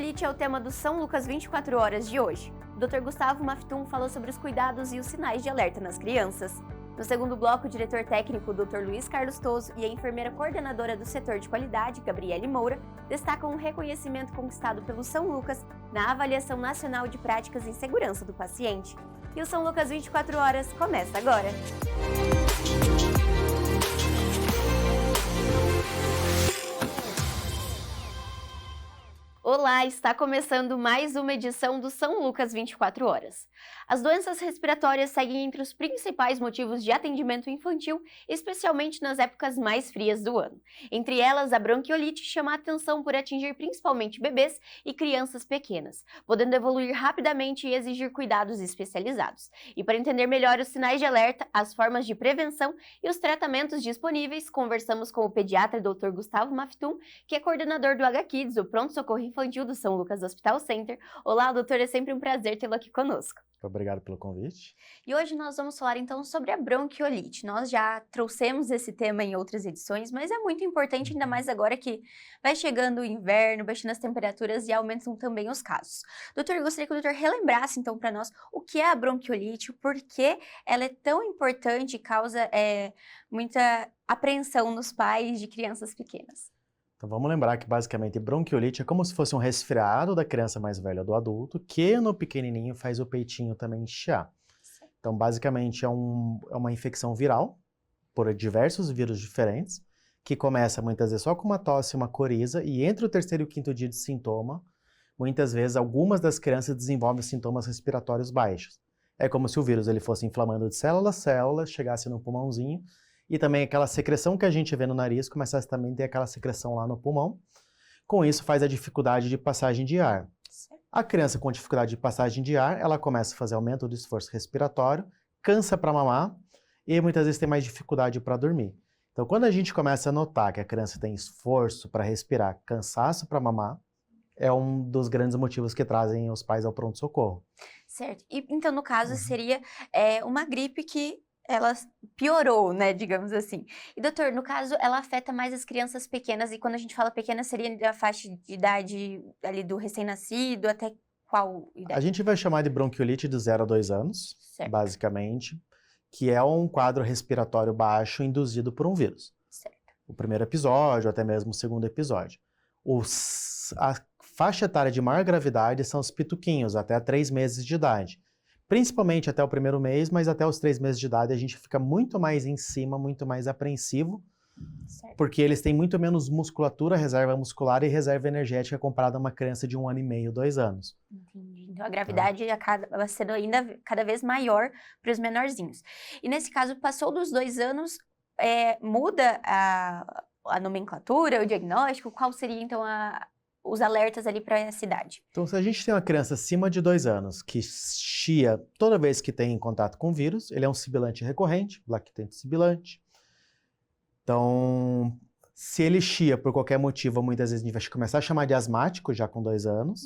bronquiolite é o tema do São Lucas 24 horas de hoje. O Dr. Gustavo Maftum falou sobre os cuidados e os sinais de alerta nas crianças. No segundo bloco, o diretor técnico, Dr. Luiz Carlos Toso, e a enfermeira coordenadora do setor de qualidade, Gabriele Moura, destacam o reconhecimento conquistado pelo São Lucas na Avaliação Nacional de Práticas em Segurança do Paciente. E o São Lucas 24 horas começa agora! Olá, está começando mais uma edição do São Lucas 24 horas. As doenças respiratórias seguem entre os principais motivos de atendimento infantil, especialmente nas épocas mais frias do ano. Entre elas, a bronquiolite chama a atenção por atingir principalmente bebês e crianças pequenas, podendo evoluir rapidamente e exigir cuidados especializados. E para entender melhor os sinais de alerta, as formas de prevenção e os tratamentos disponíveis, conversamos com o pediatra Dr. Gustavo Maftum, que é coordenador do H-Kids, o pronto-socorro infantil do São Lucas Hospital Center. Olá, doutor, é sempre um prazer tê-lo aqui conosco. Obrigado pelo convite. E hoje nós vamos falar então sobre a bronquiolite. Nós já trouxemos esse tema em outras edições, mas é muito importante, ainda mais agora que vai chegando o inverno, baixando as temperaturas e aumentam também os casos. Doutor, eu gostaria que o doutor relembrasse então para nós o que é a bronquiolite, o porquê ela é tão importante e causa muita apreensão nos pais de crianças pequenas. Então vamos lembrar que basicamente bronquiolite é como se fosse um resfriado da criança mais velha ou do adulto, que no pequenininho faz o peitinho também inchar. Então basicamente é uma infecção viral por diversos vírus diferentes, que começa muitas vezes só com uma tosse e uma coriza, e entre o terceiro e o quinto dia de sintoma, muitas vezes algumas das crianças desenvolvem sintomas respiratórios baixos. É como se o vírus ele fosse inflamando de célula a célula, chegasse no pulmãozinho, e também aquela secreção que a gente vê no nariz começasse também a ter aquela secreção lá no pulmão. Com isso faz a dificuldade de passagem de ar. A criança com dificuldade de passagem de ar, ela começa a fazer aumento do esforço respiratório, cansa para mamar e muitas vezes tem mais dificuldade para dormir. Então quando a gente começa a notar que a criança tem esforço para respirar, cansaço para mamar, é um dos grandes motivos que trazem os pais ao pronto-socorro. Certo. E, então no caso seria uma gripe que ela piorou, né, digamos assim. E doutor, no caso, ela afeta mais as crianças pequenas, e quando a gente fala pequena, seria da faixa de idade ali do recém-nascido, até qual idade? A gente vai chamar de bronquiolite de 0 a 2 anos, certo, basicamente, que é um quadro respiratório baixo induzido por um vírus. Certo. O primeiro episódio, até mesmo o segundo episódio. A faixa etária de maior gravidade são os pituquinhos, até 3 meses de idade. Principalmente até o primeiro mês, mas até os 3 meses de idade a gente fica muito mais em cima, muito mais apreensivo, certo, porque eles têm muito menos musculatura, reserva muscular e reserva energética comparada a uma criança de 1 ano e meio, 2 anos. Entendi. Então a gravidade acaba sendo ainda cada vez maior para os menorzinhos. E nesse caso, passou dos 2 anos, muda a nomenclatura, o diagnóstico? Qual seria então os alertas ali para a cidade? Então, se a gente tem uma criança acima de 2 anos que chia toda vez que tem contato com o vírus, ele é um sibilante recorrente, lactente sibilante. Então, se ele chia por qualquer motivo, muitas vezes a gente vai começar a chamar de asmático já com 2 anos.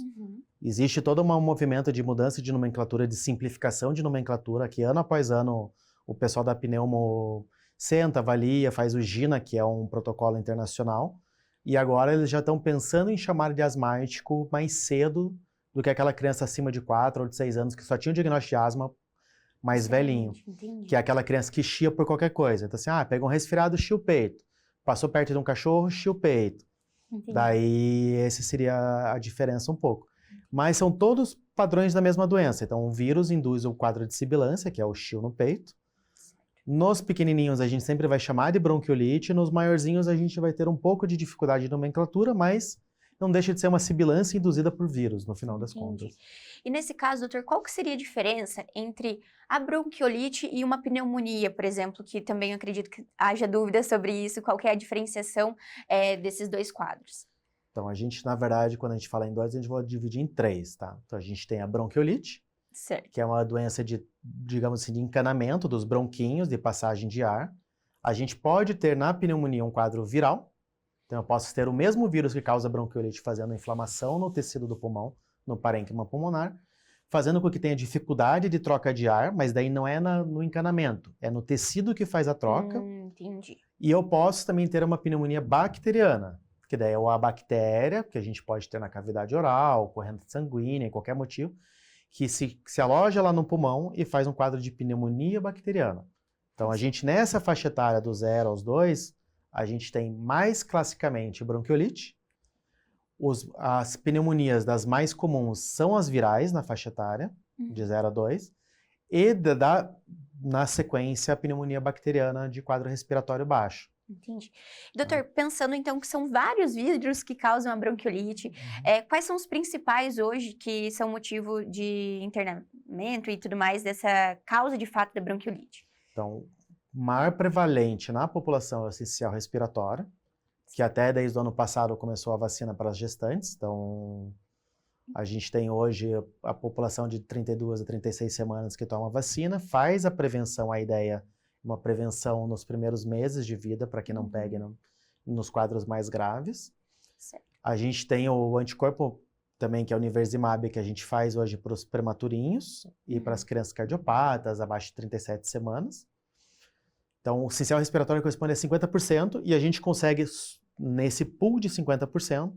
Existe todo um movimento de mudança de nomenclatura, de simplificação de nomenclatura, que ano após ano o pessoal da pneumo senta, avalia, faz o GINA, que é um protocolo internacional. E agora eles já estão pensando em chamar de asmático mais cedo do que aquela criança acima de 4 ou de 6 anos que só tinha o diagnóstico de asma mais velhinho. Entendi. Que é aquela criança que chia por qualquer coisa. Então assim, pega um resfriado, chia o peito. Passou perto de um cachorro, chia o peito. Entendi. Daí essa seria a diferença um pouco. Mas são todos padrões da mesma doença. Então o vírus induz o quadro de sibilância, que é o chio no peito. Nos pequenininhos a gente sempre vai chamar de bronquiolite, nos maiorzinhos a gente vai ter um pouco de dificuldade de nomenclatura, mas não deixa de ser uma sibilância induzida por vírus, no final das contas. E nesse caso, doutor, qual que seria a diferença entre a bronquiolite e uma pneumonia, por exemplo, que também acredito que haja dúvidas sobre isso, qual que é a diferenciação desses dois quadros? Então a gente, na verdade, quando a gente fala em dois, a gente vai dividir em 3, tá? Então a gente tem a bronquiolite, certo, que é uma doença de, digamos assim, de encanamento dos bronquinhos, de passagem de ar. A gente pode ter na pneumonia um quadro viral. Então eu posso ter o mesmo vírus que causa bronquiolite fazendo inflamação no tecido do pulmão, no parênquima pulmonar, fazendo com que tenha dificuldade de troca de ar, mas daí não é no encanamento, é no tecido que faz a troca. Entendi. E eu posso também ter uma pneumonia bacteriana, que daí é a bactéria, que a gente pode ter na cavidade oral, corrente sanguínea, em qualquer motivo, que se aloja lá no pulmão e faz um quadro de pneumonia bacteriana. Então, a gente, nessa faixa etária do 0 aos 2, a gente tem mais classicamente bronquiolite. As pneumonias das mais comuns são as virais na faixa etária, de 0 a 2, e na sequência a pneumonia bacteriana de quadro respiratório baixo. Entendi. Doutor, pensando então que são vários vírus que causam a bronquiolite, quais são os principais hoje que são motivo de internamento e tudo mais dessa causa de fato da bronquiolite? Então, o maior prevalente na população é o essencial respiratório, que até desde o ano passado começou a vacina para as gestantes. Então, a gente tem hoje a população de 32 a 36 semanas que toma vacina, faz a prevenção, a ideia, uma prevenção nos primeiros meses de vida, para que não pegue nos quadros mais graves. Certo. A gente tem o anticorpo também, que é o Nirsevimab, que a gente faz hoje para os prematurinhos e para as crianças cardiopatas abaixo de 37 semanas. Então, o essencial respiratório corresponde a 50% e a gente consegue, nesse pool de 50%,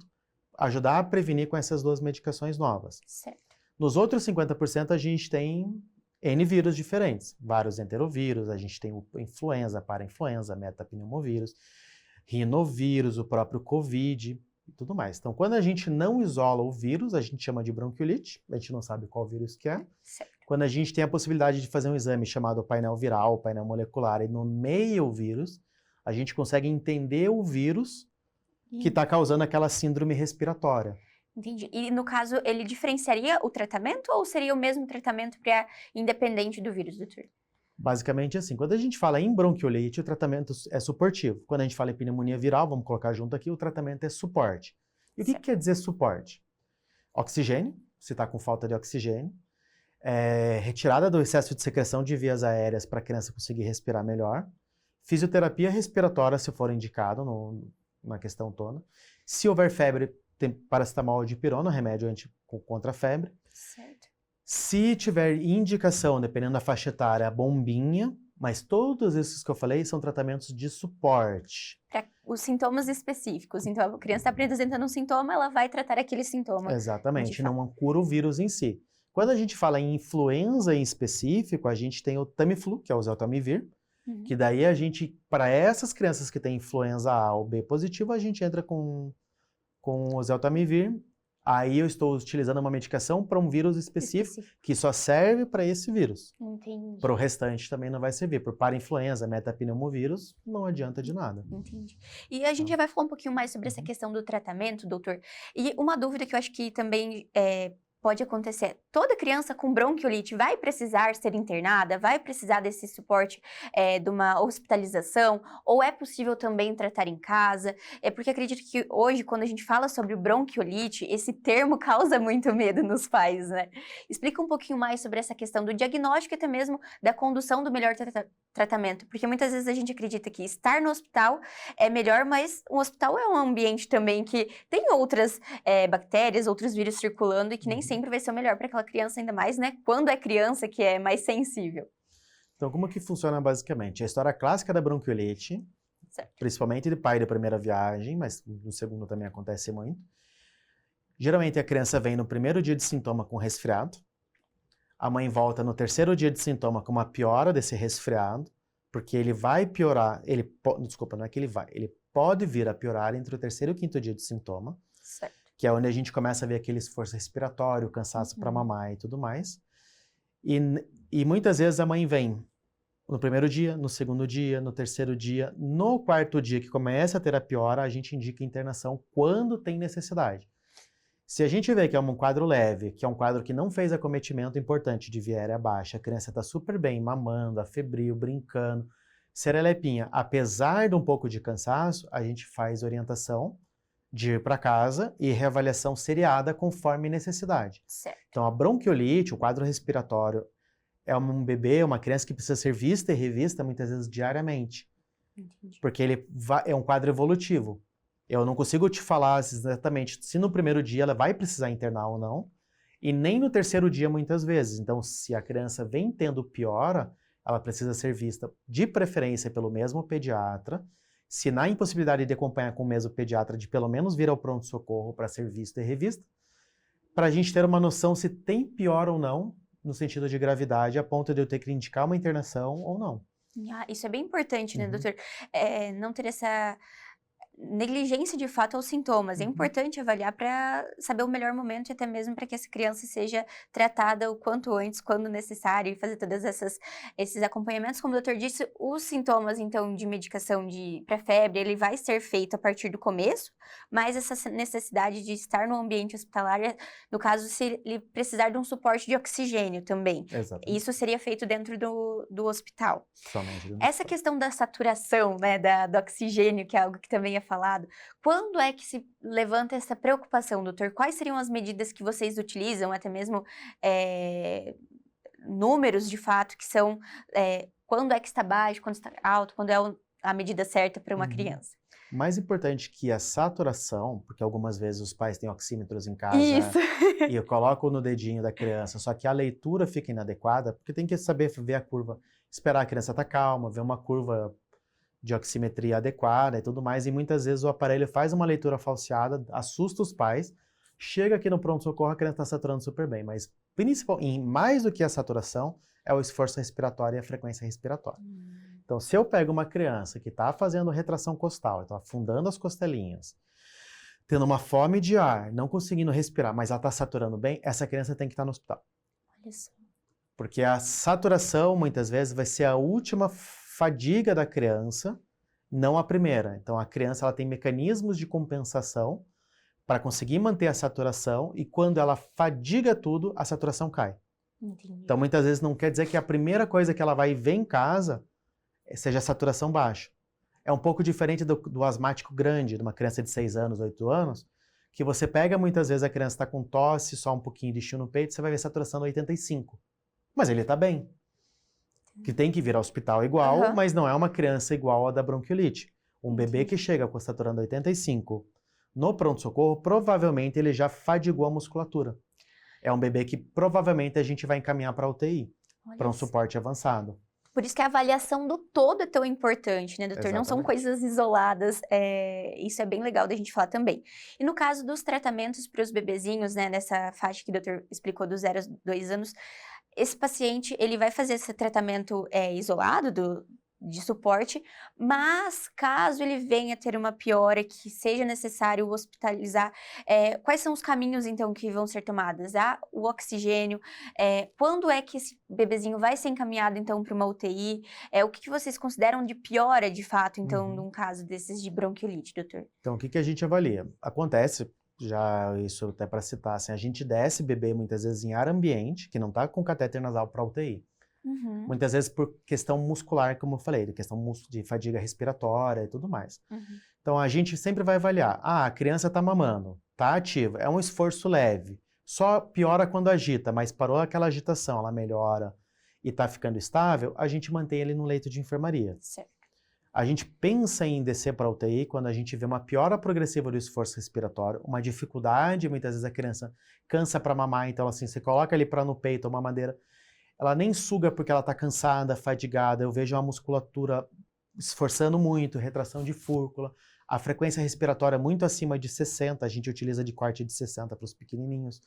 ajudar a prevenir com essas duas medicações novas. Certo. Nos outros 50%, a gente tem N vírus diferentes, vários enterovírus, a gente tem o influenza, parainfluenza, metapneumovírus, rinovírus, o próprio Covid e tudo mais. Então, quando a gente não isola o vírus, a gente chama de bronquiolite, a gente não sabe qual vírus que é. Certo. Quando a gente tem a possibilidade de fazer um exame chamado painel viral, painel molecular, e nomeia o vírus, a gente consegue entender o vírus que está causando aquela síndrome respiratória. Entendi. E no caso, ele diferenciaria o tratamento ou seria o mesmo tratamento independente do vírus, doutor? Basicamente assim, quando a gente fala em bronquiolite, o tratamento é suportivo. Quando a gente fala em pneumonia viral, vamos colocar junto aqui, o tratamento é suporte. E o que quer dizer suporte? Oxigênio, se está com falta de oxigênio, retirada do excesso de secreção de vias aéreas para a criança conseguir respirar melhor, fisioterapia respiratória, se for indicado na questão toda. Se houver febre, tem paracetamol ou dipirona, remédio contra a febre. Certo. Se tiver indicação, dependendo da faixa etária, a bombinha, mas todos esses que eu falei são tratamentos de suporte. Para os sintomas específicos. Então, a criança está apresentando um sintoma, ela vai tratar aquele sintoma. Exatamente, não cura o vírus em si. Quando a gente fala em influenza em específico, a gente tem o Tamiflu, que é o Zeltamivir, que daí a gente, para essas crianças que têm influenza A ou B positivo, a gente entra com o Zeltamivir. Aí eu estou utilizando uma medicação para um vírus específico que só serve para esse vírus. Entendi. Para o restante também não vai servir. Por parainfluenza, metapneumovírus, não adianta de nada. Entendi. E a gente já vai falar um pouquinho mais sobre essa questão do tratamento, doutor. E uma dúvida que eu acho que também pode acontecer. Toda criança com bronquiolite vai precisar ser internada? Vai precisar desse suporte de uma hospitalização? Ou é possível também tratar em casa? Porque acredito que hoje, quando a gente fala sobre bronquiolite, esse termo causa muito medo nos pais, né? Explica um pouquinho mais sobre essa questão do diagnóstico e até mesmo da condução do melhor tratamento. Porque muitas vezes a gente acredita que estar no hospital é melhor, mas o hospital é um ambiente também que tem outras bactérias, outros vírus circulando e que nem sempre vai ser o melhor para aquela criança, ainda mais, né? Quando é criança, que é mais sensível. Então, como que funciona basicamente? A história clássica da bronquiolite, certo, principalmente de pai da primeira viagem, mas no segundo também acontece muito. Geralmente a criança vem no primeiro dia de sintoma com resfriado, a mãe volta no terceiro dia de sintoma com uma piora desse resfriado, porque ele vai piorar, desculpa, não é que ele vai, ele pode vir a piorar entre o terceiro e o quinto dia de sintoma, certo, que é onde a gente começa a ver aquele esforço respiratório, cansaço para mamar e tudo mais. E muitas vezes a mãe vem no primeiro dia, no segundo dia, no terceiro dia, no quarto dia que começa a ter a piora, a gente indica internação quando tem necessidade. Se a gente vê que é um quadro leve, que é um quadro que não fez acometimento importante de via aérea baixa, a criança está super bem, mamando, afebril, brincando, serelepinha, apesar de um pouco de cansaço, a gente faz orientação de ir para casa e reavaliação seriada conforme necessidade. certo. Então, a bronquiolite, o quadro respiratório, é um bebê, uma criança que precisa ser vista e revista muitas vezes diariamente. Entendi. Porque ele é um quadro evolutivo. Eu não consigo te falar exatamente se no primeiro dia ela vai precisar internar ou não, e nem no terceiro dia muitas vezes. Então, se a criança vem tendo piora, ela precisa ser vista de preferência pelo mesmo pediatra, Se na impossibilidade de acompanhar com o mesmo pediatra, de pelo menos vir ao pronto-socorro para ser visto e revisto, para a gente ter uma noção se tem pior ou não, no sentido de gravidade, a ponto de eu ter que indicar uma internação ou não. Isso é bem importante, né, Uhum. doutor? Não ter essa negligência de fato aos sintomas. É Uhum. importante avaliar para saber o melhor momento e até mesmo para que essa criança seja tratada o quanto antes, quando necessário, e fazer todos esses acompanhamentos. Como o doutor disse, os sintomas, então, de medicação para febre, ele vai ser feito a partir do começo, mas essa necessidade de estar no ambiente hospitalar, no caso, se ele precisar de um suporte de oxigênio também. Exatamente. Isso seria feito dentro do hospital. Somente dentro do Essa questão da saturação, né, do oxigênio, que é algo que também é falado, quando é que se levanta essa preocupação, doutor? Quais seriam as medidas que vocês utilizam, até mesmo números de fato, que são quando é que está baixo, quando está alto, quando é a medida certa para uma Uhum. criança? Mais importante que a saturação, porque algumas vezes os pais têm oxímetros em casa, Isso! e eu coloco no dedinho da criança, só que a leitura fica inadequada, porque tem que saber ver a curva, esperar a criança estar calma, ver uma curva de oximetria adequada e tudo mais, e muitas vezes o aparelho faz uma leitura falseada, assusta os pais, chega aqui no pronto-socorro, a criança está saturando super bem, mas mais do que a saturação, é o esforço respiratório e a frequência respiratória. Então, se eu pego uma criança que está fazendo retração costal, então afundando as costelinhas, tendo uma fome de ar, não conseguindo respirar, mas ela está saturando bem, essa criança tem que estar no hospital. Olha só. Porque a saturação, muitas vezes, vai ser a última fadiga da criança, não a primeira. Então, a criança ela tem mecanismos de compensação para conseguir manter a saturação e quando ela fadiga tudo, a saturação cai. Entendi. Então, muitas vezes não quer dizer que a primeira coisa que ela vai ver em casa seja a saturação baixa. É um pouco diferente do asmático grande, de uma criança de 6 anos, 8 anos, que você pega muitas vezes a criança está com tosse, só um pouquinho de chiu no peito, você vai ver saturação 85. Mas ele está bem. Que tem que vir ao hospital igual, mas não é uma criança igual a da bronquiolite. Um bebê que chega com saturando 85 no pronto-socorro, provavelmente ele já fadigou a musculatura. É um bebê que provavelmente a gente vai encaminhar para a UTI, para um suporte avançado. Por isso que a avaliação do todo é tão importante, né, doutor? Exatamente. Não são coisas isoladas, isso é bem legal da gente falar também. E no caso dos tratamentos para os bebezinhos, né, nessa faixa que o doutor explicou, dos 0 aos 2 anos, esse paciente, ele vai fazer esse tratamento isolado de suporte, mas caso ele venha a ter uma piora, que seja necessário hospitalizar, quais são os caminhos, então, que vão ser tomados? O oxigênio, quando é que esse bebezinho vai ser encaminhado, então, para uma UTI? O que vocês consideram de piora, de fato, então, num caso desses de bronquiolite, doutor? Então, o que a gente avalia? Acontece, já isso até para citar, assim, a gente desce bebê muitas vezes em ar ambiente, que não está com catéter nasal para UTI. Muitas vezes por questão muscular, como eu falei, de questão de fadiga respiratória e tudo mais. Então, a gente sempre vai avaliar. A criança está mamando, está ativa, é um esforço leve. Só piora quando agita, mas parou aquela agitação, ela melhora e está ficando estável, a gente mantém ele no leito de enfermaria. Certo. A gente pensa em descer para a UTI quando a gente vê uma piora progressiva do esforço respiratório, uma dificuldade, muitas vezes a criança cansa para mamar, então assim, você coloca ali para no peito uma mamadeira, ela nem suga porque ela está cansada, fadigada, eu vejo a musculatura esforçando muito, retração de fúrcula, a frequência respiratória muito acima de 60, a gente utiliza de corte de 60 para os pequenininhos,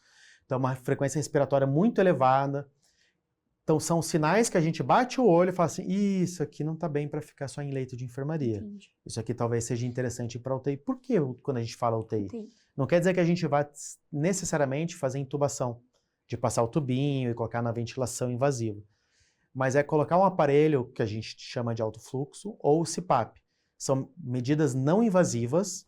então uma frequência respiratória muito elevada. Então são sinais que a gente bate o olho e fala assim, isso aqui não está bem para ficar só em leito de enfermaria. Entendi. Isso aqui talvez seja interessante para UTI. Por que quando a gente fala UTI? Entendi. Não quer dizer que a gente vai necessariamente fazer intubação, de passar o tubinho e colocar na ventilação invasiva. Mas é colocar um aparelho que a gente chama de alto fluxo ou CPAP. São medidas não invasivas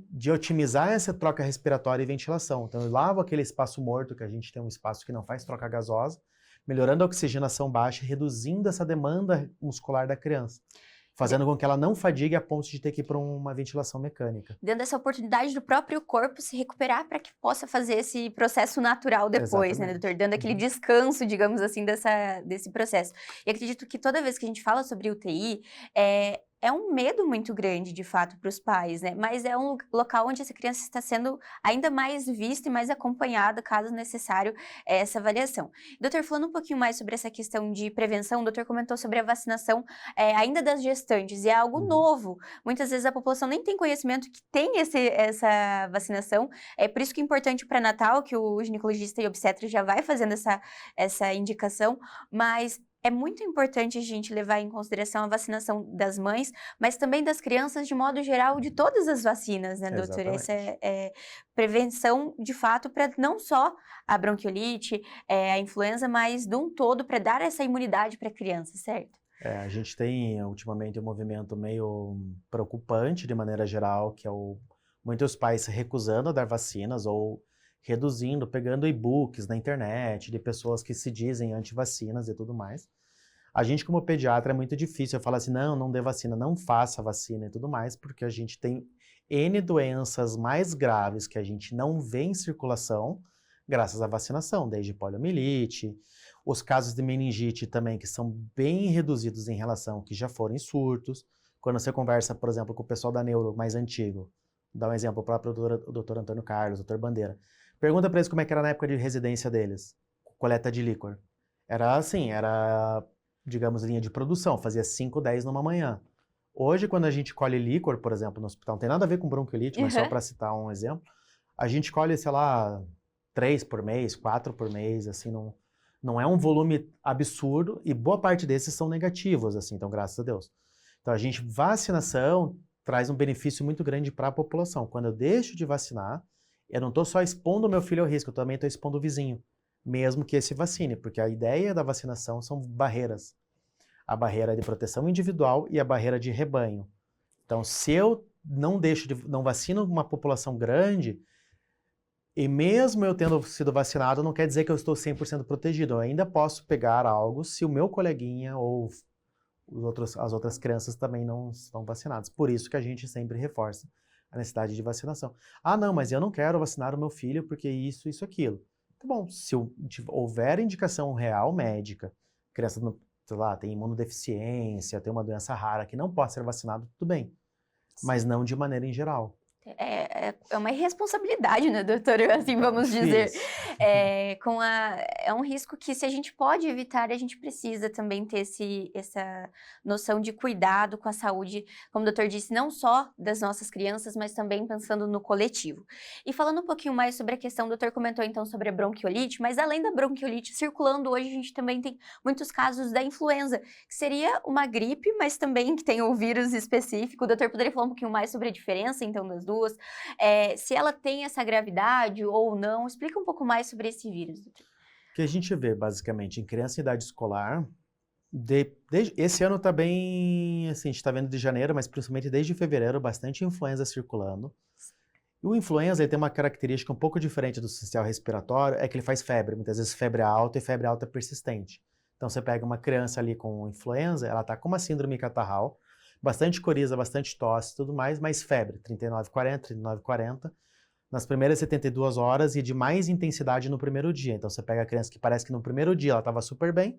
de otimizar essa troca respiratória e ventilação. Então eu lavo aquele espaço morto, que a gente tem um espaço que não faz troca gasosa, melhorando a oxigenação baixa e reduzindo essa demanda muscular da criança, fazendo com que ela não fadigue a ponto de ter que ir para uma ventilação mecânica. Dando essa oportunidade do próprio corpo se recuperar para que possa fazer esse processo natural depois, né, doutor? Dando aquele descanso, digamos assim, desse processo. E acredito que toda vez que a gente fala sobre UTI, é é um medo muito grande, de fato, para os pais, né? Mas é um local onde essa criança está sendo ainda mais vista e mais acompanhada, caso necessário, essa avaliação. Doutor, falando um pouquinho mais sobre essa questão de prevenção, o doutor comentou sobre a vacinação ainda das gestantes, e é algo novo. Muitas vezes a população nem tem conhecimento que tem essa vacinação. É por isso que é importante o pré-natal, que o ginecologista e obstetra já vai fazendo essa indicação, mas é muito importante a gente levar em consideração a vacinação das mães, mas também das crianças, de modo geral, de todas as vacinas, né, doutora? Essa é prevenção, de fato, para não só a bronquiolite, a influenza, mas de um todo, para dar essa imunidade para a criança, certo? A gente tem, ultimamente, um movimento meio preocupante, de maneira geral, que é muitos pais se recusando a dar vacinas ou reduzindo, pegando e-books na internet de pessoas que se dizem anti-vacinas e tudo mais. A gente, como pediatra, é muito difícil. Eu falo assim, não dê vacina, não faça vacina e tudo mais, porque a gente tem N doenças mais graves que a gente não vê em circulação graças à vacinação, desde poliomielite, os casos de meningite também, que são bem reduzidos em relação ao que já foram em surtos. Quando você conversa, por exemplo, com o pessoal da neuro mais antigo, dá um exemplo, o próprio doutor Antônio Carlos, doutor Bandeira, pergunta para eles como é que era na época de residência deles, coleta de líquor. Era assim, digamos, linha de produção, fazia 5, 10 numa manhã. Hoje, quando a gente colhe líquor, por exemplo, no hospital, não tem nada a ver com bronquiolite, mas só para citar um exemplo, a gente colhe, sei lá, 3 por mês, 4 por mês, assim, não é um volume absurdo, e boa parte desses são negativos, assim, então graças a Deus. Então vacinação traz um benefício muito grande para a população. Quando eu deixo de vacinar, eu não estou só expondo o meu filho ao risco, eu também estou expondo o vizinho, mesmo que esse vacine, porque a ideia da vacinação são barreiras. A barreira de proteção individual e a barreira de rebanho. Então, se eu não vacino uma população grande, e mesmo eu tendo sido vacinado, não quer dizer que eu estou 100% protegido. Eu ainda posso pegar algo se o meu coleguinha ou as outras crianças também não estão vacinadas. Por isso que a gente sempre reforça a necessidade de vacinação. Ah, não, mas eu não quero vacinar o meu filho porque isso, aquilo. Tá bom, se houver indicação real médica, a criança, sei lá, tem imunodeficiência, tem uma doença rara que não pode ser vacinado, tudo bem. Sim. Mas não de maneira em geral. É uma irresponsabilidade, né, doutora? Assim, vamos dizer. É um risco que, se a gente pode evitar, a gente precisa também ter essa noção de cuidado com a saúde, como o doutor disse, não só das nossas crianças, mas também pensando no coletivo. E falando um pouquinho mais sobre a questão, o doutor comentou então sobre a bronquiolite, mas além da bronquiolite, circulando hoje, a gente também tem muitos casos da influenza, que seria uma gripe, mas também que tem o vírus específico. O doutor poderia falar um pouquinho mais sobre a diferença, então, das duas? Se ela tem essa gravidade ou não, explica um pouco mais sobre esse vírus. O que a gente vê, basicamente, em criança em idade escolar, esse ano está bem, assim, a gente está vendo de janeiro, mas principalmente desde fevereiro, bastante influenza circulando. E o influenza ele tem uma característica um pouco diferente do sistema respiratório, é que ele faz febre, muitas vezes febre alta e febre alta persistente. Então você pega uma criança ali com influenza, ela está com uma síndrome catarral, bastante coriza, bastante tosse e tudo mais, mas febre, 39,40, nas primeiras 72 horas e de mais intensidade no primeiro dia. Então você pega a criança que parece que no primeiro dia ela estava super bem,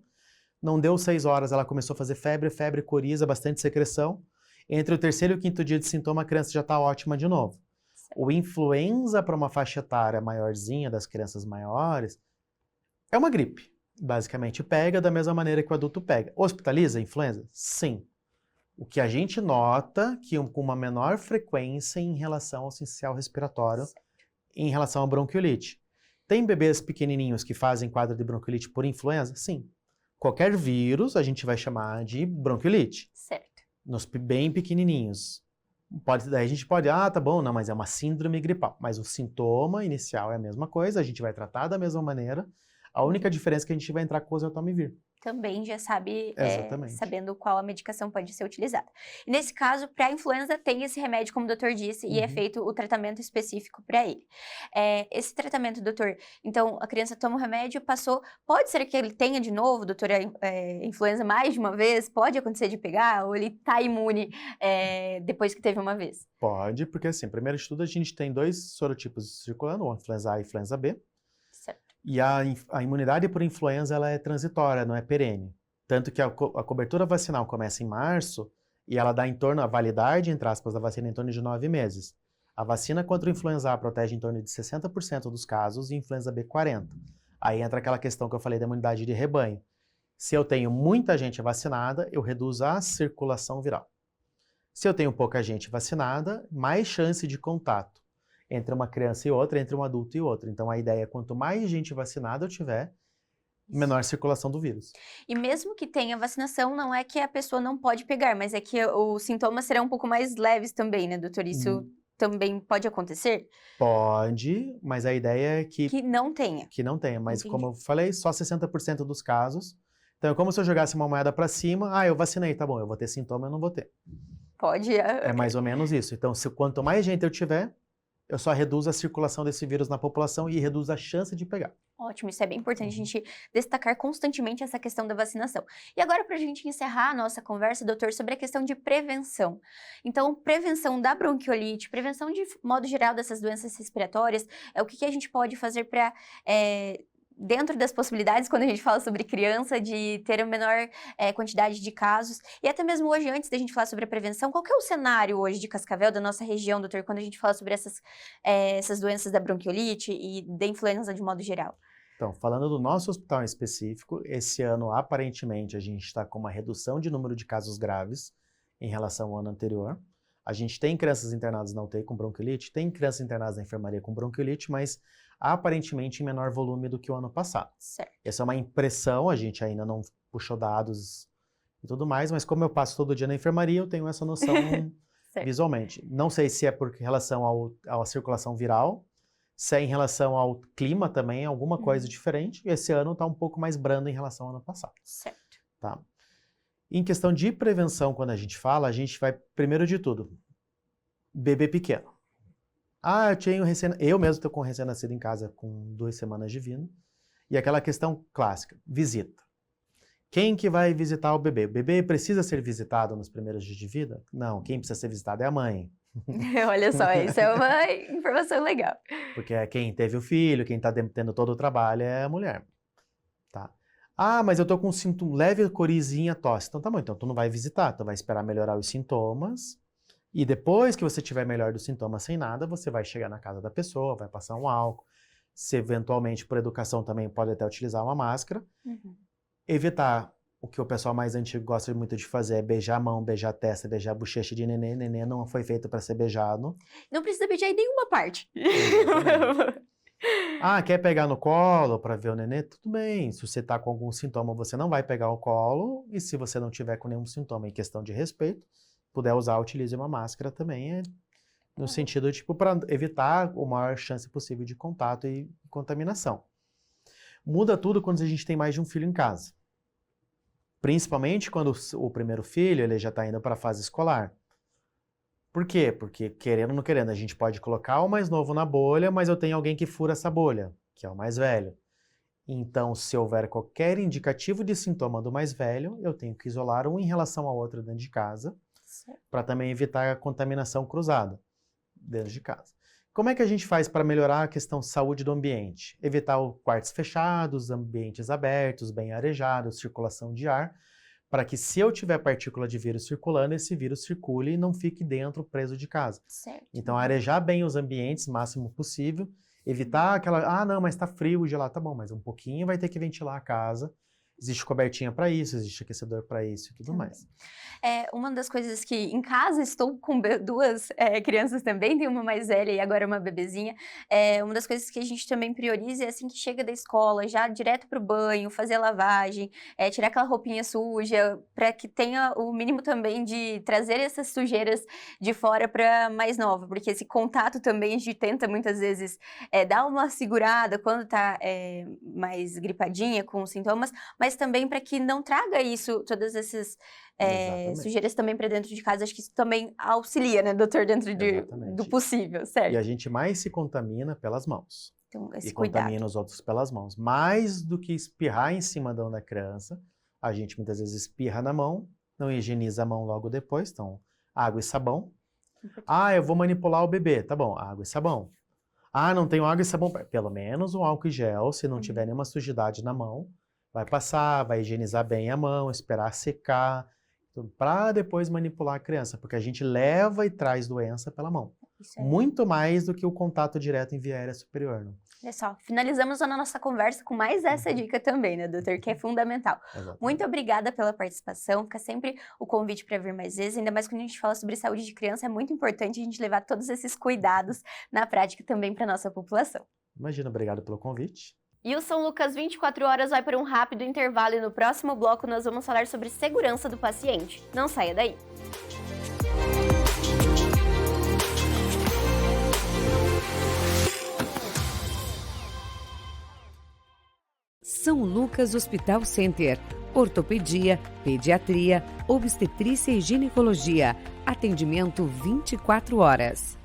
não deu 6 horas, ela começou a fazer febre, coriza, bastante secreção. Entre o terceiro e o quinto dia de sintoma, a criança já está ótima de novo. O influenza para uma faixa etária maiorzinha, das crianças maiores, é uma gripe. Basicamente pega da mesma maneira que o adulto pega. Hospitaliza a influenza? Sim. O que a gente nota que com uma menor frequência em relação ao sincicial respiratório, em relação à bronquiolite. Tem bebês pequenininhos que fazem quadro de bronquiolite por influenza? Sim. Qualquer vírus a gente vai chamar de bronquiolite. Certo. Nos bem pequenininhos. Daí a gente pode, tá bom, não, mas é uma síndrome gripal. Mas o sintoma inicial é a mesma coisa, a gente vai tratar da mesma maneira. A única diferença é que a gente vai entrar com o oseltamivir. Também já sabe, sabendo qual a medicação pode ser utilizada. E nesse caso, para a influenza, tem esse remédio, como o doutor disse, e é feito o tratamento específico para ele. Esse tratamento, doutor, então a criança toma o remédio, passou, pode ser que ele tenha de novo, doutor, influenza mais de uma vez? Pode acontecer de pegar? Ou ele está imune depois que teve uma vez? Pode, porque assim, primeiro de tudo, a gente tem 2 sorotipos circulando, o influenza A e influenza B. Certo. E a imunidade por influenza ela é transitória, não é perene. Tanto que a cobertura vacinal começa em março E ela dá em torno, a validade, entre aspas, da vacina é em torno de 9 meses. A vacina contra o influenza A protege em torno de 60% dos casos e influenza B 40%. Aí entra aquela questão que eu falei da imunidade de rebanho. Se eu tenho muita gente vacinada, eu reduzo a circulação viral. Se eu tenho pouca gente vacinada, mais chance de contato entre uma criança e outra, entre um adulto e outro. Então a ideia é quanto mais gente vacinada eu tiver, menor circulação do vírus. E mesmo que tenha vacinação, não é que a pessoa não pode pegar, mas é que os sintomas serão um pouco mais leves também, né, doutor? Isso também pode acontecer? Pode, mas a ideia é Que não tenha. que não tenha. Mas Entendi. como eu falei, só 60% dos casos. Então é como se eu jogasse uma moeda para cima. Ah, eu vacinei, tá bom, eu vou ter sintoma, eu não vou ter. Pode. É mais ou menos isso. Então, quanto mais gente eu tiver, eu só reduzo a circulação desse vírus na população e reduzo a chance de pegar. Ótimo, isso é bem importante a gente destacar constantemente essa questão da vacinação. E agora, para a gente encerrar a nossa conversa, doutor, sobre a questão de prevenção. Então, prevenção da bronquiolite, prevenção de modo geral dessas doenças respiratórias, é o que a gente pode fazer para, dentro das possibilidades, quando a gente fala sobre criança, de ter a menor quantidade de casos. E até mesmo hoje, antes da gente falar sobre a prevenção, qual que é o cenário hoje de Cascavel, da nossa região, doutor, quando a gente fala sobre essas doenças da bronquiolite e da influenza de modo geral? Então, falando do nosso hospital em específico, esse ano, aparentemente, a gente está com uma redução de número de casos graves em relação ao ano anterior. A gente tem crianças internadas na UTI com bronquiolite, tem crianças internadas na enfermaria com bronquiolite, mas aparentemente em menor volume do que o ano passado. Certo. Essa é uma impressão, a gente ainda não puxou dados e tudo mais, mas como eu passo todo dia na enfermaria, eu tenho essa noção visualmente. Não sei se é por relação à circulação viral, se é em relação ao clima também, alguma coisa diferente. E esse ano está um pouco mais brando em relação ao ano passado. Certo. Tá? Em questão de prevenção, quando a gente fala, a gente vai, primeiro de tudo, bebê pequeno. Ah, eu mesmo estou com um recém-nascido em casa com 2 semanas de vida. E aquela questão clássica, visita. Quem que vai visitar o bebê? O bebê precisa ser visitado nos primeiros dias de vida? Não, quem precisa ser visitado é a mãe. Olha só, isso é uma informação legal. Porque é quem teve o filho, quem está tendo todo o trabalho é a mulher. Tá? Ah, mas eu tô com um leve corizinha, tosse. Então tá bom, então tu não vai visitar, tu vai esperar melhorar os sintomas. E depois que você tiver melhor dos sintomas sem nada, você vai chegar na casa da pessoa, vai passar um álcool. Se eventualmente, por educação, também pode até utilizar uma máscara. Evitar o que o pessoal mais antigo gosta muito de fazer, é beijar a mão, beijar a testa, beijar a bochecha de neném. Neném não foi feito para ser beijado. Não precisa beijar em nenhuma parte. Ah, quer pegar no colo para ver o nenê? Tudo bem. Se você tá com algum sintoma, você não vai pegar o colo. E se você não tiver com nenhum sintoma, em questão de respeito, puder usar, utilize uma máscara também. No sentido, tipo, para evitar a maior chance possível de contato e contaminação. Muda tudo quando a gente tem mais de um filho em casa. Principalmente quando o primeiro filho ele já está indo para a fase escolar. Por quê? Porque, querendo ou não querendo, a gente pode colocar o mais novo na bolha, mas eu tenho alguém que fura essa bolha, que é o mais velho. Então, se houver qualquer indicativo de sintoma do mais velho, eu tenho que isolar um em relação ao outro dentro de casa, para também evitar a contaminação cruzada dentro de casa. Como é que a gente faz para melhorar a questão de saúde do ambiente? Evitar os quartos fechados, ambientes abertos, bem arejados, circulação de ar, para que se eu tiver partícula de vírus circulando, esse vírus circule e não fique dentro, preso de casa. Certo. Então, arejar bem os ambientes o máximo possível, evitar aquela, não, mas está frio, gelado, tá bom, mas um pouquinho vai ter que ventilar a casa. Existe cobertinha para isso, existe aquecedor para isso e tudo mais. Uma das coisas que em casa estou com 2 crianças também, tem uma mais velha e agora uma bebezinha. Uma das coisas que a gente também prioriza é assim que chega da escola, já direto para o banho, fazer a lavagem, tirar aquela roupinha suja, para que tenha o mínimo também de trazer essas sujeiras de fora para mais nova, porque esse contato também a gente tenta muitas vezes dar uma segurada quando está mais gripadinha com sintomas, mas também para que não traga isso, todas essas sujeiras também para dentro de casa. Acho que isso também auxilia, né, doutor, dentro do possível, certo? E a gente mais se contamina pelas mãos. Então, esse e cuidado. Contamina os outros pelas mãos. Mais do que espirrar em cima da criança, a gente muitas vezes espirra na mão, não higieniza a mão logo depois, então água e sabão. Ah, eu vou manipular o bebê, tá bom, água e sabão. Ah, não tenho água e sabão, pelo menos um álcool e gel, se não tiver nenhuma sujidade na mão, vai passar, vai higienizar bem a mão, esperar secar. para depois manipular a criança, porque a gente leva e traz doença pela mão. Isso aí. Muito mais do que o contato direto em via aérea superior. Né? Olha só, finalizamos a nossa conversa com mais essa dica também, né, doutor, que é fundamental. Exatamente. Muito obrigada pela participação, fica sempre o convite para vir mais vezes, ainda mais quando a gente fala sobre saúde de criança, é muito importante a gente levar todos esses cuidados na prática também para a nossa população. Imagina, obrigado pelo convite. E o São Lucas 24 horas vai para um rápido intervalo e no próximo bloco nós vamos falar sobre segurança do paciente. Não saia daí! São Lucas Hospital Center. Ortopedia, pediatria, obstetrícia e ginecologia. Atendimento 24 horas.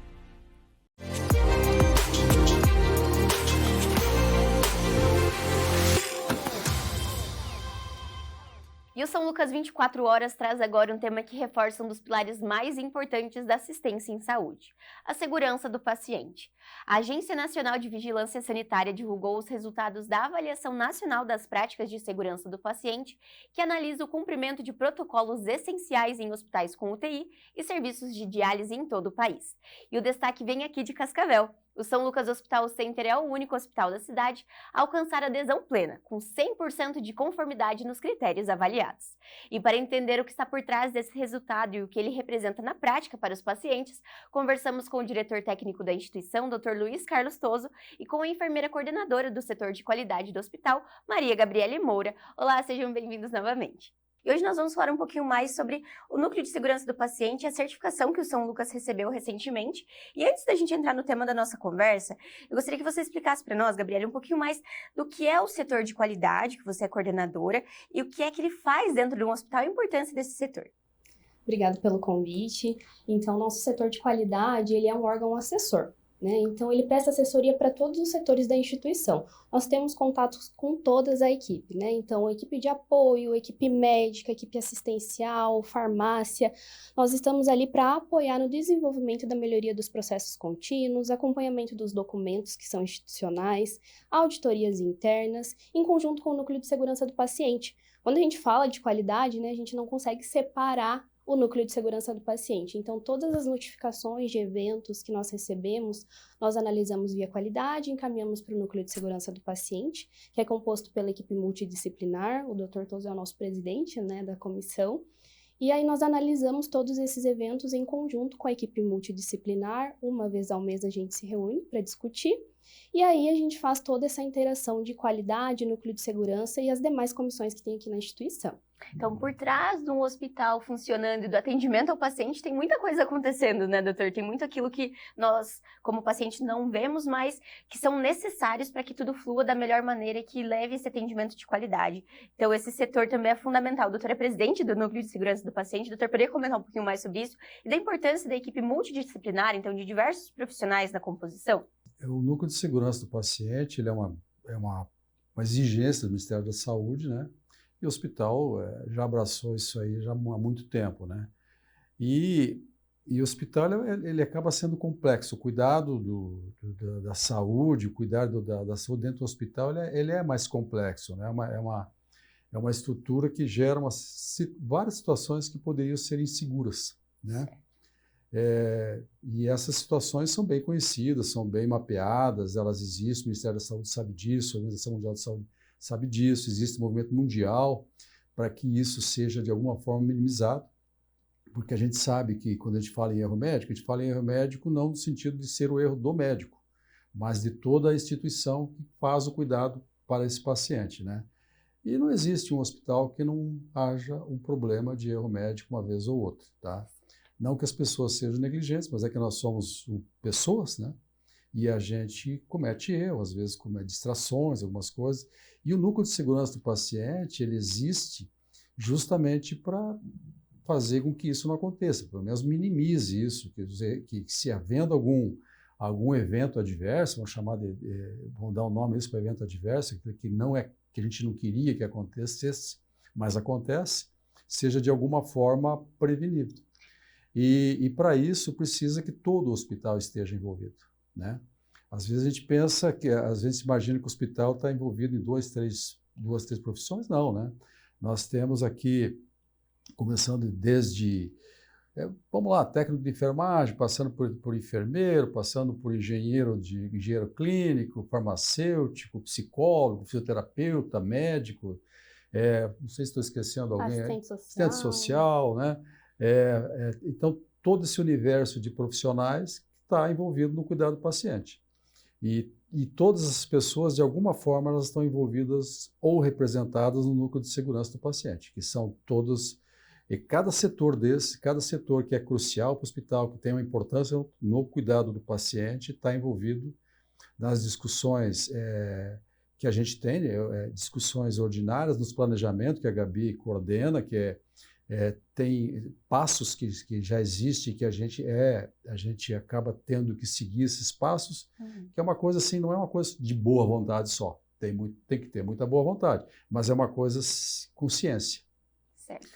E o São Lucas 24 horas traz agora um tema que reforça um dos pilares mais importantes da assistência em saúde, a segurança do paciente. A Agência Nacional de Vigilância Sanitária divulgou os resultados da Avaliação Nacional das Práticas de Segurança do Paciente, que analisa o cumprimento de protocolos essenciais em hospitais com UTI e serviços de diálise em todo o país. E o destaque vem aqui de Cascavel. O São Lucas Hospital Center é o único hospital da cidade a alcançar adesão plena, com 100% de conformidade nos critérios avaliados. E para entender o que está por trás desse resultado e o que ele representa na prática para os pacientes, conversamos com o diretor técnico da instituição, Dr. Luiz Carlos Toso, e com a enfermeira coordenadora do setor de qualidade do hospital, Maria Gabriele Moura. Olá, sejam bem-vindos novamente. E hoje nós vamos falar um pouquinho mais sobre o Núcleo de Segurança do Paciente e a certificação que o São Lucas recebeu recentemente. E antes da gente entrar no tema da nossa conversa, eu gostaria que você explicasse para nós, Gabriela, um pouquinho mais do que é o setor de qualidade, que você é coordenadora, e o que é que ele faz dentro de um hospital e a importância desse setor. Obrigada pelo convite. Então, nosso setor de qualidade, ele é um órgão assessor. Então, ele presta assessoria para todos os setores da instituição. Nós temos contatos com todas a equipe, Então, a equipe de apoio, equipe médica, equipe assistencial, farmácia. Nós estamos ali para apoiar no desenvolvimento da melhoria dos processos contínuos, acompanhamento dos documentos que são institucionais, auditorias internas, em conjunto com o Núcleo de Segurança do Paciente. Quando a gente fala de qualidade, a gente não consegue separar o núcleo de segurança do paciente. Então, todas as notificações de eventos que nós recebemos, nós analisamos via qualidade, encaminhamos para o núcleo de segurança do paciente, que é composto pela equipe multidisciplinar, o Dr. Toso é o nosso presidente, da comissão, e aí nós analisamos todos esses eventos em conjunto com a equipe multidisciplinar. Uma vez ao mês a gente se reúne para discutir, e aí a gente faz toda essa interação de qualidade, núcleo de segurança e as demais comissões que tem aqui na instituição. Então, por trás de um hospital funcionando e do atendimento ao paciente, tem muita coisa acontecendo, doutor? Tem muito aquilo que nós, como paciente, não vemos, mas que são necessários para que tudo flua da melhor maneira e que leve esse atendimento de qualidade. Então, esse setor também é fundamental. O doutor é presidente do Núcleo de Segurança do Paciente. O doutor poderia comentar um pouquinho mais sobre isso e da importância da equipe multidisciplinar, então, de diversos profissionais na composição? O Núcleo de Segurança do Paciente ele é uma exigência do Ministério da Saúde, E o hospital já abraçou isso aí já há muito tempo, E o hospital ele acaba sendo complexo. O cuidado da saúde, o cuidado da saúde dentro do hospital, ele é mais complexo, É uma estrutura que gera várias situações que poderiam ser inseguras, E essas situações são bem conhecidas, são bem mapeadas, elas existem, o Ministério da Saúde sabe disso, a Organização Mundial de Saúde sabe disso, existe um movimento mundial para que isso seja de alguma forma minimizado, porque a gente sabe que quando a gente fala em erro médico, a gente fala em erro médico não no sentido de ser o erro do médico, mas de toda a instituição que faz o cuidado para esse paciente, E não existe um hospital que não haja um problema de erro médico uma vez ou outra, Não que as pessoas sejam negligentes, mas é que nós somos pessoas, E a gente comete erro, às vezes comete distrações, algumas coisas. E o núcleo de segurança do paciente, ele existe justamente para fazer com que isso não aconteça, pelo menos minimize isso, que se havendo algum evento adverso, vamos dar um nome isso para evento adverso, que não é que a gente não queria que acontecesse, mas acontece, seja de alguma forma prevenido. E para isso precisa que todo o hospital esteja envolvido, Às vezes a gente pensa às vezes imagina que o hospital está envolvido em duas, três profissões, não, Nós temos aqui começando desde, vamos lá, técnico de enfermagem, passando por enfermeiro, passando por engenheiro clínico, farmacêutico, psicólogo, fisioterapeuta, médico, não sei se estou esquecendo alguém, assistente social, né? Então, todo esse universo de profissionais está envolvido no cuidado do paciente. E todas as pessoas, de alguma forma, elas estão envolvidas ou representadas no núcleo de segurança do paciente, que são todos, e cada setor que é crucial para o hospital, que tem uma importância no cuidado do paciente, está envolvido nas discussões que a gente tem, discussões ordinárias, nos planejamentos que a Gabi coordena, que tem passos que já existem, que a gente acaba tendo que seguir esses passos, que é uma coisa assim, não é uma coisa de boa vontade só, tem que ter muita boa vontade, mas é uma coisa com ciência. Certo.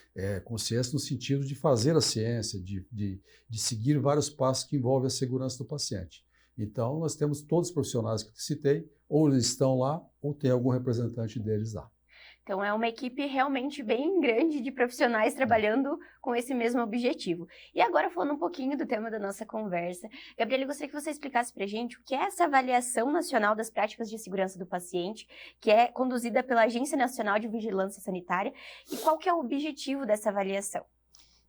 Consciência no sentido de fazer a ciência, de seguir vários passos que envolvem a segurança do paciente. Então, nós temos todos os profissionais que eu citei, ou eles estão lá, ou tem algum representante deles lá. Então, é uma equipe realmente bem grande de profissionais trabalhando com esse mesmo objetivo. E agora, falando um pouquinho do tema da nossa conversa, Gabriela, eu gostaria que você explicasse para a gente o que é essa Avaliação Nacional das Práticas de Segurança do Paciente, que é conduzida pela Agência Nacional de Vigilância Sanitária, e qual que é o objetivo dessa avaliação?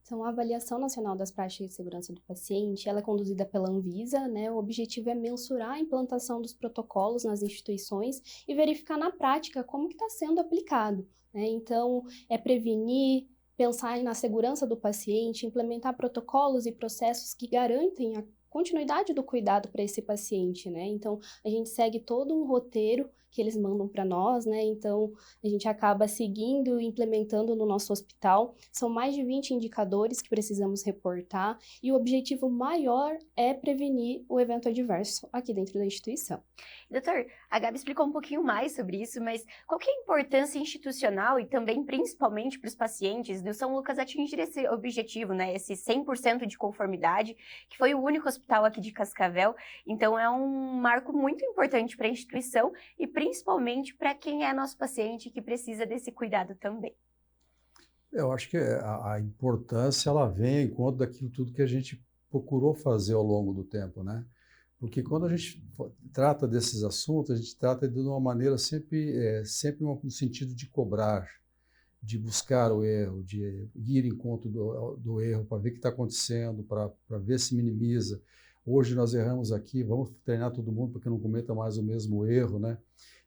Então, a Avaliação Nacional das Práticas de Segurança do Paciente, ela é conduzida pela Anvisa, né? O objetivo é mensurar a implantação dos protocolos nas instituições e verificar na prática como que está sendo aplicado, né? Então, é prevenir, pensar na segurança do paciente, implementar protocolos e processos que garantem a continuidade do cuidado para esse paciente, né? Então, a gente segue todo um roteiro que eles mandam para nós, né? Então, a gente acaba seguindo e implementando no nosso hospital. São mais de 20 indicadores que precisamos reportar e o objetivo maior é prevenir o evento adverso aqui dentro da instituição. Doutor, a Gabi explicou um pouquinho mais sobre isso, mas qual que é a importância institucional e também principalmente para os pacientes do São Lucas atingir esse objetivo, né? Esse 100% de conformidade, que foi o único hospital aqui de Cascavel. Então, é um marco muito importante para a instituição e principalmente para quem é nosso paciente que precisa desse cuidado também. Eu acho que a importância ela vem em conta daquilo tudo que a gente procurou fazer ao longo do tempo, né? Porque quando a gente trata desses assuntos, a gente trata de uma maneira sempre no sentido de cobrar, de buscar o erro, de ir em conta do erro, para ver o que está acontecendo, para ver se minimiza. Hoje nós erramos aqui, vamos treinar todo mundo para que não cometa mais o mesmo erro, né?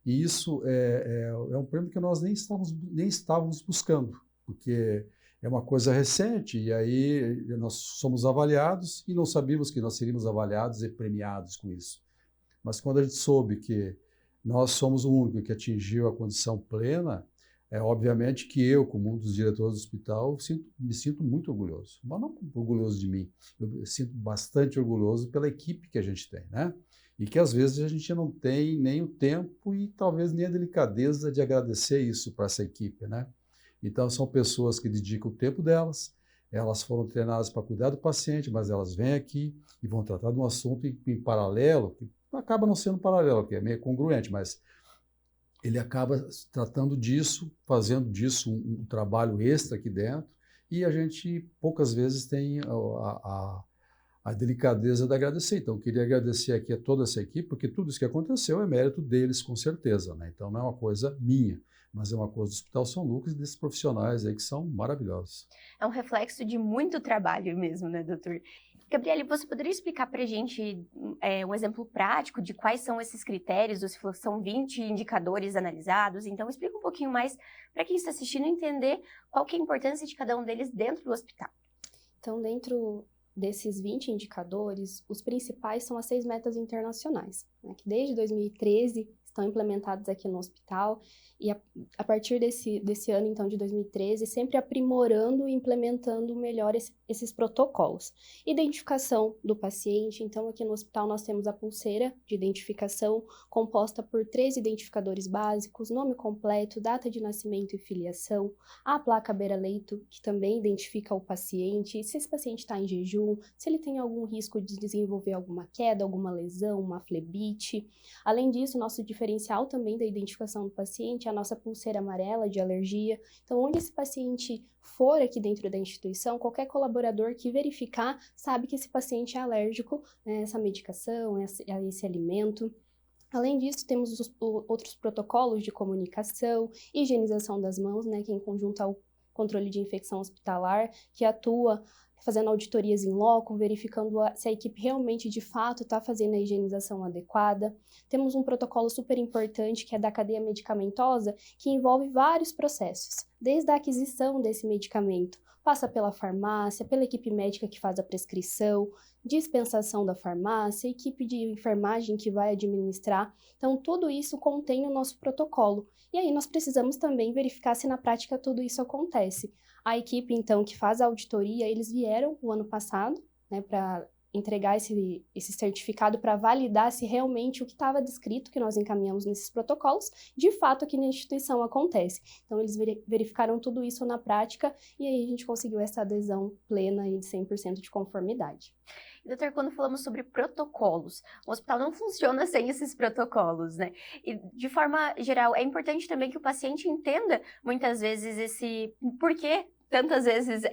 E isso é um prêmio que nós nem estávamos buscando, porque é uma coisa recente, e aí nós somos avaliados e não sabíamos que nós seríamos avaliados e premiados com isso. Mas quando a gente soube que nós somos o único que atingiu a condição plena, obviamente que eu, como um dos diretores do hospital, me sinto muito orgulhoso. Mas não orgulhoso de mim, eu me sinto bastante orgulhoso pela equipe que a gente tem, né? E que às vezes a gente não tem nem o tempo e talvez nem a delicadeza de agradecer isso para essa equipe, né? Então são pessoas que dedicam o tempo delas, elas foram treinadas para cuidar do paciente, mas elas vêm aqui e vão tratar de um assunto em paralelo, que acaba não sendo paralelo, que é meio congruente, mas ele acaba tratando disso, fazendo disso um trabalho extra aqui dentro, e a gente poucas vezes tem a delicadeza de agradecer. Então, eu queria agradecer aqui a toda essa equipe, porque tudo isso que aconteceu é mérito deles, com certeza, né? Então, não é uma coisa minha, mas é uma coisa do Hospital São Lucas e desses profissionais aí que são maravilhosos. É um reflexo de muito trabalho mesmo, né, doutor? Gabriela, você poderia explicar para a gente um exemplo prático de quais são esses critérios? Você falou que são 20 indicadores analisados, então explica um pouquinho mais para quem está assistindo entender qual que é a importância de cada um deles dentro do hospital. Então, dentro desses 20 indicadores, os principais são as 6 metas internacionais, né, que desde 2013 estão implementadas aqui no hospital, e a partir desse ano, então, de 2013, sempre aprimorando e implementando melhor esses protocolos. Identificação do paciente, então, aqui no hospital nós temos a pulseira de identificação, composta por 3 identificadores básicos: nome completo, data de nascimento e filiação, a placa beira-leito, que também identifica o paciente, se esse paciente está em jejum, se ele tem algum risco de desenvolver alguma queda, alguma lesão, uma flebite. Além disso, nosso diferencial diferencial também da identificação do paciente é a nossa pulseira amarela de alergia. Então, onde esse paciente for aqui dentro da instituição, qualquer colaborador que verificar sabe que esse paciente é alérgico a essa medicação, a esse alimento. Além disso, temos outros protocolos de comunicação, higienização das mãos, né, que em conjunto ao controle de infecção hospitalar, que atua fazendo auditorias em loco, verificando se a equipe realmente, de fato, está fazendo a higienização adequada. Temos um protocolo super importante, que é da cadeia medicamentosa, que envolve vários processos, desde a aquisição desse medicamento, passa pela farmácia, pela equipe médica que faz a prescrição, dispensação da farmácia, equipe de enfermagem que vai administrar. Então, tudo isso contém o nosso protocolo. E aí, nós precisamos também verificar se na prática tudo isso acontece. A equipe, então, que faz a auditoria, eles vieram o ano passado, né, para entregar esse certificado para validar se realmente o que estava descrito, que nós encaminhamos nesses protocolos, de fato aqui na instituição acontece. Então, eles verificaram tudo isso na prática e aí a gente conseguiu essa adesão plena e de 100% de conformidade. Doutor, quando falamos sobre protocolos, o hospital não funciona sem esses protocolos, né? E, de forma geral, é importante também que o paciente entenda, muitas vezes, esse porquê. Tantas vezes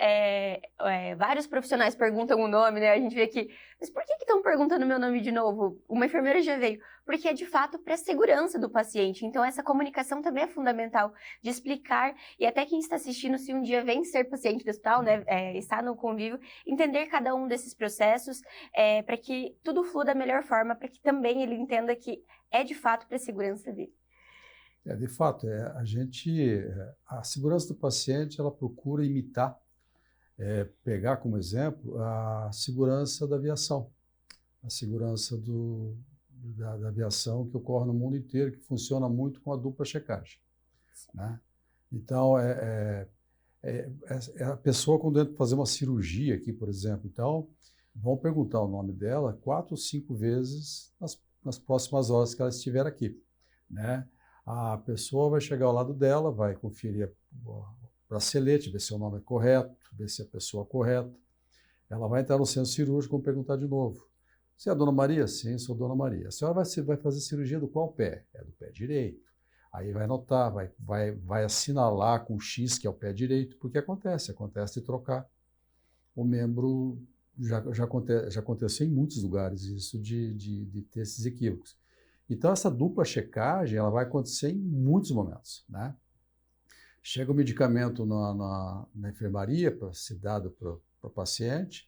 vários profissionais perguntam o nome, né? A gente vê aqui, mas por que estão perguntando meu nome de novo? Uma enfermeira já veio. Porque é de fato para a segurança do paciente. Então essa comunicação também é fundamental de explicar, e até quem está assistindo, se um dia vem ser paciente do hospital, né, está no convívio, entender cada um desses processos para que tudo flua da melhor forma, para que também ele entenda que é de fato para a segurança dele. De fato, a segurança do paciente, ela procura imitar, pegar como exemplo a segurança da aviação, a segurança da aviação que ocorre no mundo inteiro, que funciona muito com a dupla checagem, né? Então, a pessoa, quando entra para fazer uma cirurgia aqui, por exemplo, então, vão perguntar o nome dela 4 ou 5 vezes nas próximas horas que ela estiver aqui, né? A pessoa vai chegar ao lado dela, vai conferir o bracelete, ver se o nome é correto, ver se a pessoa é correta. Ela vai entrar no centro cirúrgico e perguntar de novo. Você é a Dona Maria? Sim, sou Dona Maria. A senhora vai fazer cirurgia do qual pé? É do pé direito. Aí vai anotar, vai assinalar com X, que é o pé direito, porque acontece de trocar o membro. Já aconteceu em muitos lugares isso de ter esses equívocos. Então, essa dupla checagem ela vai acontecer em muitos momentos, né? Chega o medicamento na enfermaria para ser dado para o paciente,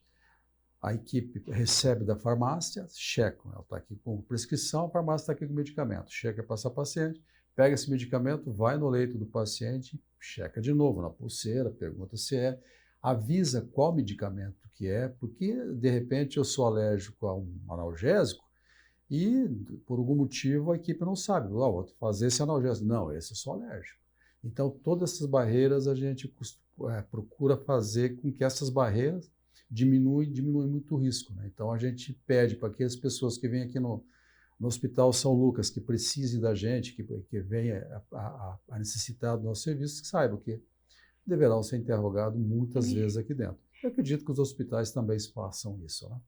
a equipe recebe da farmácia, checa, ela está aqui com prescrição, a farmácia está aqui com o medicamento, checa para essa paciente, pega esse medicamento, vai no leito do paciente, checa de novo na pulseira, pergunta se avisa qual medicamento que é, porque de repente eu sou alérgico a um analgésico, e, por algum motivo, a equipe não sabe. Vou fazer esse analgésico. Não, esse eu sou alérgico. Então, todas essas barreiras a gente procura fazer com que essas barreiras diminuem muito o risco, né? Então, a gente pede para que as pessoas que vêm aqui no Hospital São Lucas, que precisem da gente, que venham a necessitar do nosso serviço, que saibam que deverão ser interrogados muitas vezes aqui dentro. Eu acredito que os hospitais também façam isso, né?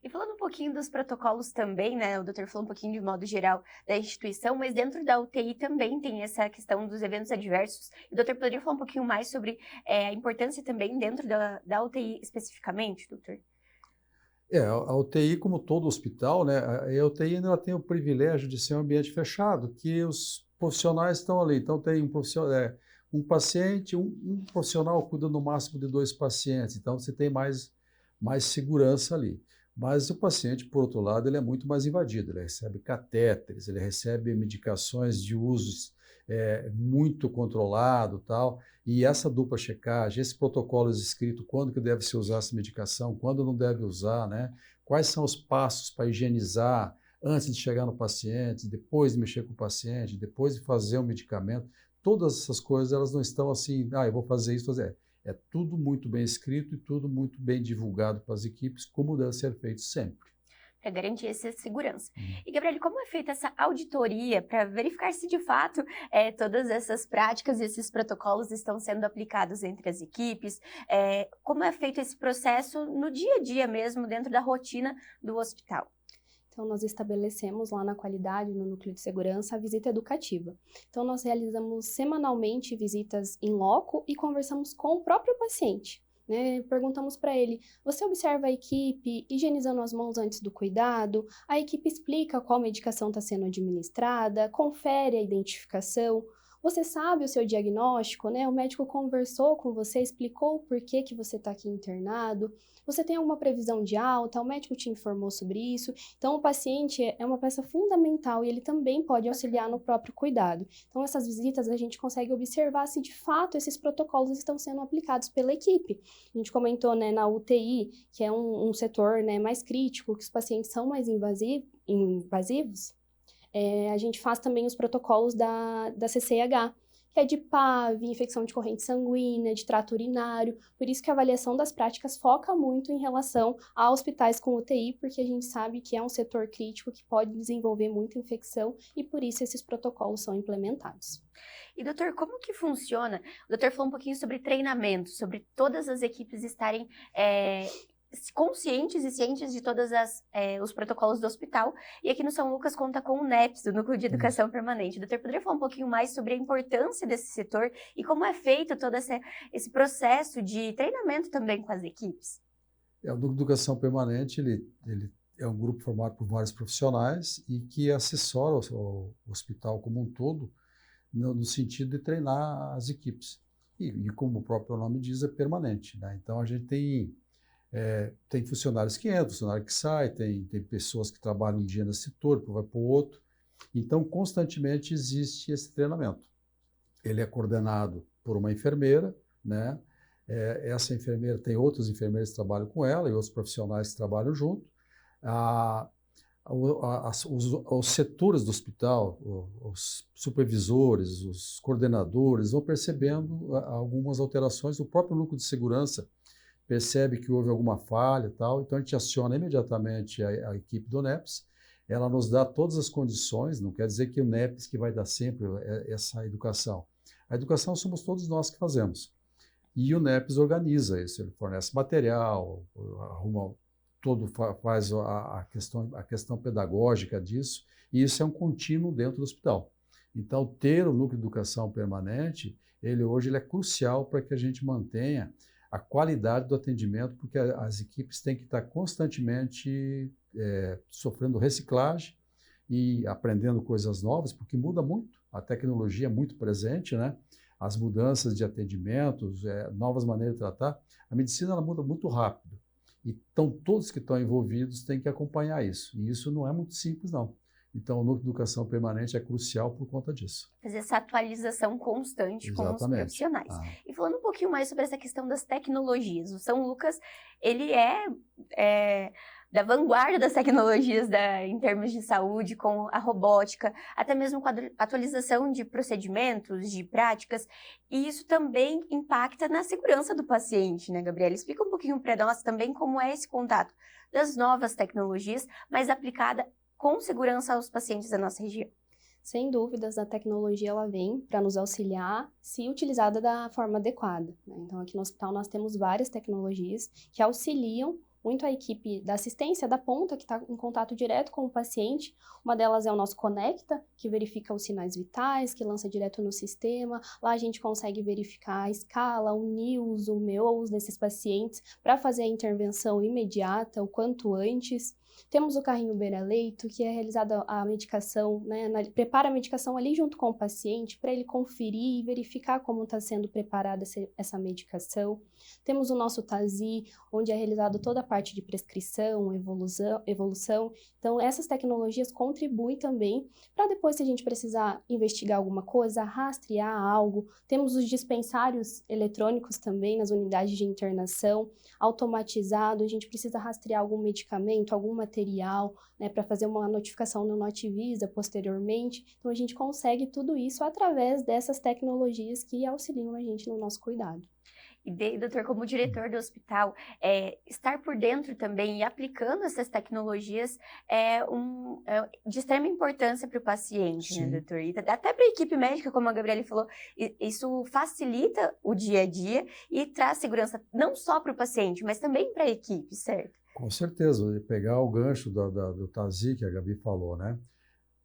E falando um pouquinho dos protocolos também, né, o doutor falou um pouquinho de modo geral da instituição, mas dentro da UTI também tem essa questão dos eventos adversos. O doutor poderia falar um pouquinho mais sobre a importância também dentro da UTI especificamente, doutor? A UTI, como todo hospital, né, a UTI ainda tem o privilégio de ser um ambiente fechado, que os profissionais estão ali. Então, tem um paciente, um profissional cuida no máximo de 2 pacientes, então você tem mais segurança ali. Mas o paciente, por outro lado, ele é muito mais invadido, ele recebe catéteres, ele recebe medicações de uso muito controlado, tal, e essa dupla checagem, esse protocolo escrito, quando que deve se usar essa medicação, quando não deve usar, né? Quais são os passos para higienizar antes de chegar no paciente, depois de mexer com o paciente, depois de fazer o medicamento, todas essas coisas, elas não estão assim, eu vou fazer isso, fazer. É tudo muito bem escrito e tudo muito bem divulgado para as equipes, como deve ser feito sempre. Para garantir essa segurança. E, Gabriele, como é feita essa auditoria para verificar se, de fato, todas essas práticas e esses protocolos estão sendo aplicados entre as equipes? Como é feito esse processo no dia a dia mesmo, dentro da rotina do hospital? Então, nós estabelecemos lá na qualidade, no núcleo de segurança, a visita educativa. Então, nós realizamos semanalmente visitas em loco e conversamos com o próprio paciente. Né? Perguntamos para ele, você observa a equipe higienizando as mãos antes do cuidado? A equipe explica qual medicação está sendo administrada, confere a identificação. Você sabe o seu diagnóstico, né? O médico conversou com você, explicou o porquê que você está aqui internado. Você tem alguma previsão de alta? O médico te informou sobre isso? Então, o paciente é uma peça fundamental e ele também pode auxiliar no próprio cuidado. Então, essas visitas a gente consegue observar se de fato esses protocolos estão sendo aplicados pela equipe. A gente comentou, né, na UTI, que é um setor, né, mais crítico, que os pacientes são mais invasivos. A gente faz também os protocolos da CCIH, que é de PAV, infecção de corrente sanguínea, de trato urinário. Por isso que a avaliação das práticas foca muito em relação a hospitais com UTI, porque a gente sabe que é um setor crítico que pode desenvolver muita infecção e por isso esses protocolos são implementados. E, doutor, como que funciona? O doutor falou um pouquinho sobre treinamento, sobre todas as equipes estarem conscientes e cientes de todos os protocolos do hospital. E aqui no São Lucas conta com o NEPS, o Núcleo de Educação Permanente. Doutor, poderia falar um pouquinho mais sobre a importância desse setor e como é feito todo esse processo de treinamento também com as equipes? O Núcleo de Educação Permanente, ele é um grupo formado por vários profissionais e que assessora o hospital como um todo no sentido de treinar as equipes. E como o próprio nome diz, é permanente, né? Então, a gente tem funcionários que entram, funcionário que sai, tem pessoas que trabalham um dia nesse setor, vai para o outro. Então, constantemente existe esse treinamento. Ele é coordenado por uma enfermeira, né? Essa enfermeira tem outros enfermeiros que trabalham com ela e outros profissionais que trabalham junto. Os setores do hospital, os supervisores, os coordenadores vão percebendo algumas alterações. O próprio núcleo de segurança percebe que houve alguma falha e tal, então a gente aciona imediatamente a equipe do NEPS, ela nos dá todas as condições, não quer dizer que o NEPS que vai dar sempre essa educação. A educação somos todos nós que fazemos. E o NEPS organiza isso, ele fornece material, faz a questão pedagógica disso, e isso é um contínuo dentro do hospital. Então, ter o Núcleo de Educação Permanente, hoje ele é crucial para que a gente mantenha a qualidade do atendimento, porque as equipes têm que estar constantemente sofrendo reciclagem e aprendendo coisas novas, porque muda muito, a tecnologia é muito presente, né? As mudanças de atendimentos, novas maneiras de tratar, a medicina ela muda muito rápido. Então, todos que estão envolvidos têm que acompanhar isso, e isso não é muito simples, não. Então, o Núcleo de Educação Permanente é crucial por conta disso. Fazer essa atualização constante com os profissionais. E falando um pouquinho mais sobre essa questão das tecnologias, o São Lucas, ele é da vanguarda das tecnologias em termos de saúde, com a robótica, até mesmo com a atualização de procedimentos, de práticas, e isso também impacta na segurança do paciente, né, Gabriela? Explica um pouquinho para nós também como é esse contato das novas tecnologias, mas aplicada com segurança aos pacientes da nossa região. Sem dúvidas, a tecnologia ela vem para nos auxiliar se utilizada da forma adequada, né? Então, aqui no hospital nós temos várias tecnologias que auxiliam muito a equipe da assistência da ponta, que está em contato direto com o paciente. Uma delas é o nosso Conecta, que verifica os sinais vitais, que lança direto no sistema. Lá a gente consegue verificar a escala, o NIUS, o MEOS desses pacientes, para fazer a intervenção imediata, o quanto antes. Temos o carrinho beira-leito, que é realizada a medicação, né, prepara a medicação ali junto com o paciente, para ele conferir e verificar como está sendo preparada essa medicação. Temos o nosso TASI, onde é realizada toda a parte de prescrição, evolução. Então, essas tecnologias contribuem também para depois, se a gente precisar investigar alguma coisa, rastrear algo. Temos os dispensários eletrônicos também nas unidades de internação, automatizado, a gente precisa rastrear algum medicamento, algum material, né, para fazer uma notificação no Notivisa posteriormente. Então, a gente consegue tudo isso através dessas tecnologias que auxiliam a gente no nosso cuidado. E daí, doutor, como diretor do hospital, estar por dentro também e aplicando essas tecnologias é de extrema importância para o paciente, Sim. né, doutor? E até para a equipe médica, como a Gabriela falou, isso facilita o dia a dia e traz segurança não só para o paciente, mas também para a equipe, certo? Com certeza, pegar o gancho do TASI, que a Gabi falou, né?